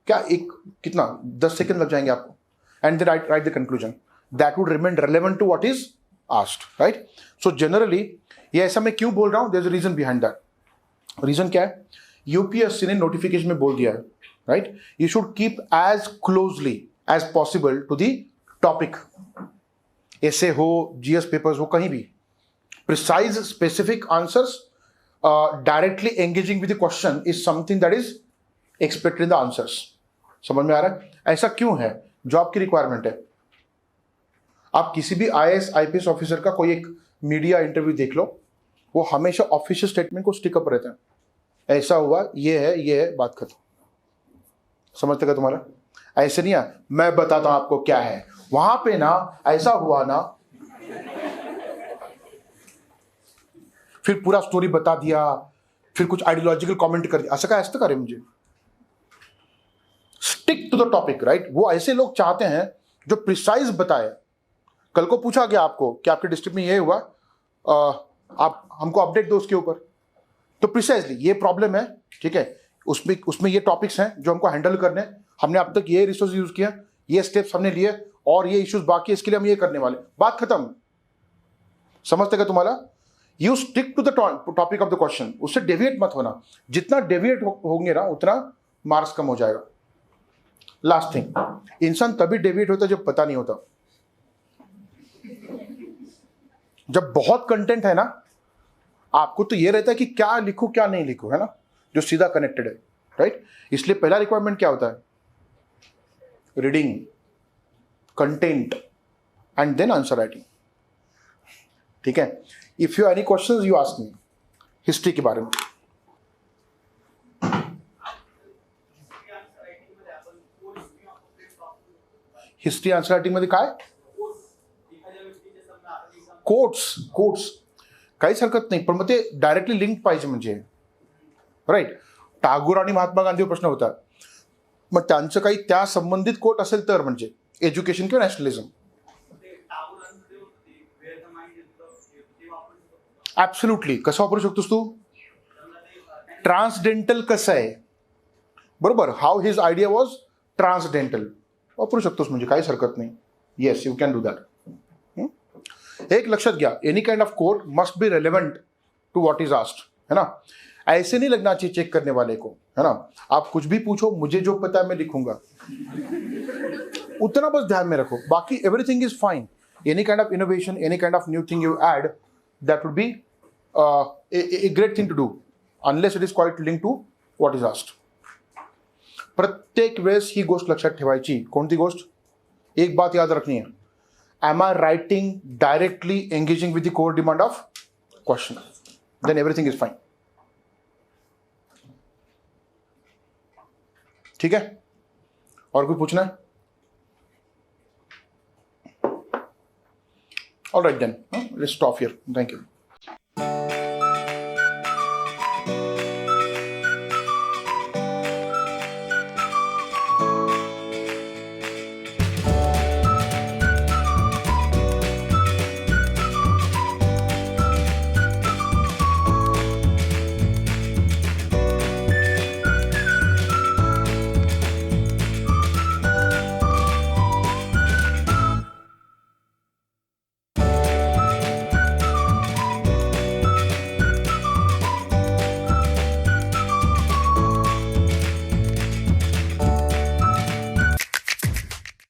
क्या एक कितना 10 सेकंड लग जाएंगे आपको, and then write the conclusion, that would remain relevant to what is asked, right. So generally ये ऐसा मैं क्यों बोल रहा हूं, there is a reason behind that. Reason क्या है, यूपीएससी ने नोटिफिकेशन में बोल दिया है, right, you should keep as closely as possible to the topic, ऐसे हो, जीएस पेपर्स हो, कहीं भी precise specific answers directly engaging with the question is something that is expected in the answers. समझ में आ रहा है, ऐसा क्यों है, जॉब की रिक्वायरमेंट है। आप किसी भी आईएएस आईपीएस ऑफिसर का कोई एक मीडिया इंटरव्यू देख लो, वो हमेशा ऑफिशियल स्टेटमेंट को स्टिक अप रहता है, ऐसा हुआ, ये है, बात खत्म। समझते का तुम्हारा, ऐसे नहीं है मैं बताता हूं आपको क्या है, वहां पे ना ऐसा हुआ ना, फिर पूरा स्टोरी बता दिया, फिर कुछ आइडियोलॉजिकल कमेंट कर दिया, ऐसा करे मुझे। Stick to the topic, right. वो ऐसे लोग चाहते हैं जो प्रिसाइज बताए। कल को पूछा गया आपको कि आपके डिस्ट्रिक्ट में ये हुआ, आप हमको अपडेट दो उसके ऊपर, तो प्रिसाइजली ये प्रॉब्लम है, ठीक है, उसमें ये टॉपिक्स हैं जो हमको हैंडल करने, हमने अब तक ये रिसोर्स यूज किया, ये स्टेप्स हमने लिए, और ये इश्यूज बाकी, इसके लिए हम ये करने वाले, बात खत्म। समझते क्या तुम्हारा, you stick to the topic of the question, उससे डेविएट मत होना, जितना डेविएट होंगे ना उतना मार्क्स कम हो जाएगा। लास्ट थिंग, इंसान तभी डेविएट होता है जब पता नहीं होता। जब बहुत कंटेंट है ना आपको, तो ये रहता है कि क्या लिखूं क्या नहीं लिखूं, है ना, जो सीधा कनेक्टेड है, राइट। इसलिए पहला रिक्वायरमेंट क्या होता है, reading, content and then answer writing, ठीक है। If you any questions you ask me history के बारे में। हिस्ट्री आंसर रायटिंग मध्ये काय, कोट्स काहीच हरकत नाही, पण मग ते डायरेक्टली लिंक पाहिजे, म्हणजे राईट। टागोर आणि महात्मा गांधीवर प्रश्न होता, मग त्यांचं काही त्या संबंधित कोट असेल तर, म्हणजे एज्युकेशन किंवा नॅशनलिझम। ऍब्सोल्युटली, कसं वापरू शकतोस तू, ट्रान्सडेंटल कसं आहे, बरोबर, how his idea was transcendental, वापरू शकतोस, म्हणजे काहीच हरकत नाही। Yes, you can do that. एक लक्षात घ्या, any kind of code must be relevant to what is asked, है ना. ऐसे नहीं लगना चाहिए चेक करने वाले को, है ना. आप कुछ भी पूछो, मुझे जो पता है मैं लिखूंगा, उतना बस ध्यान में रखो, बाकी everything is fine. Any kind of innovation, any kind of new thing you add, that would be a great thing to do, unless it is quite linked to what is asked. प्रत्येक वेळेस ही गोष्ट लक्षात ठेवायची. कोणती गोष्ट? एक बात याद रखनी है. Am I writing directly engaging with the core demand of question? Then everything is fine. ठीक है? और कोई पूछना है? All right then. Let's stop here. Thank you.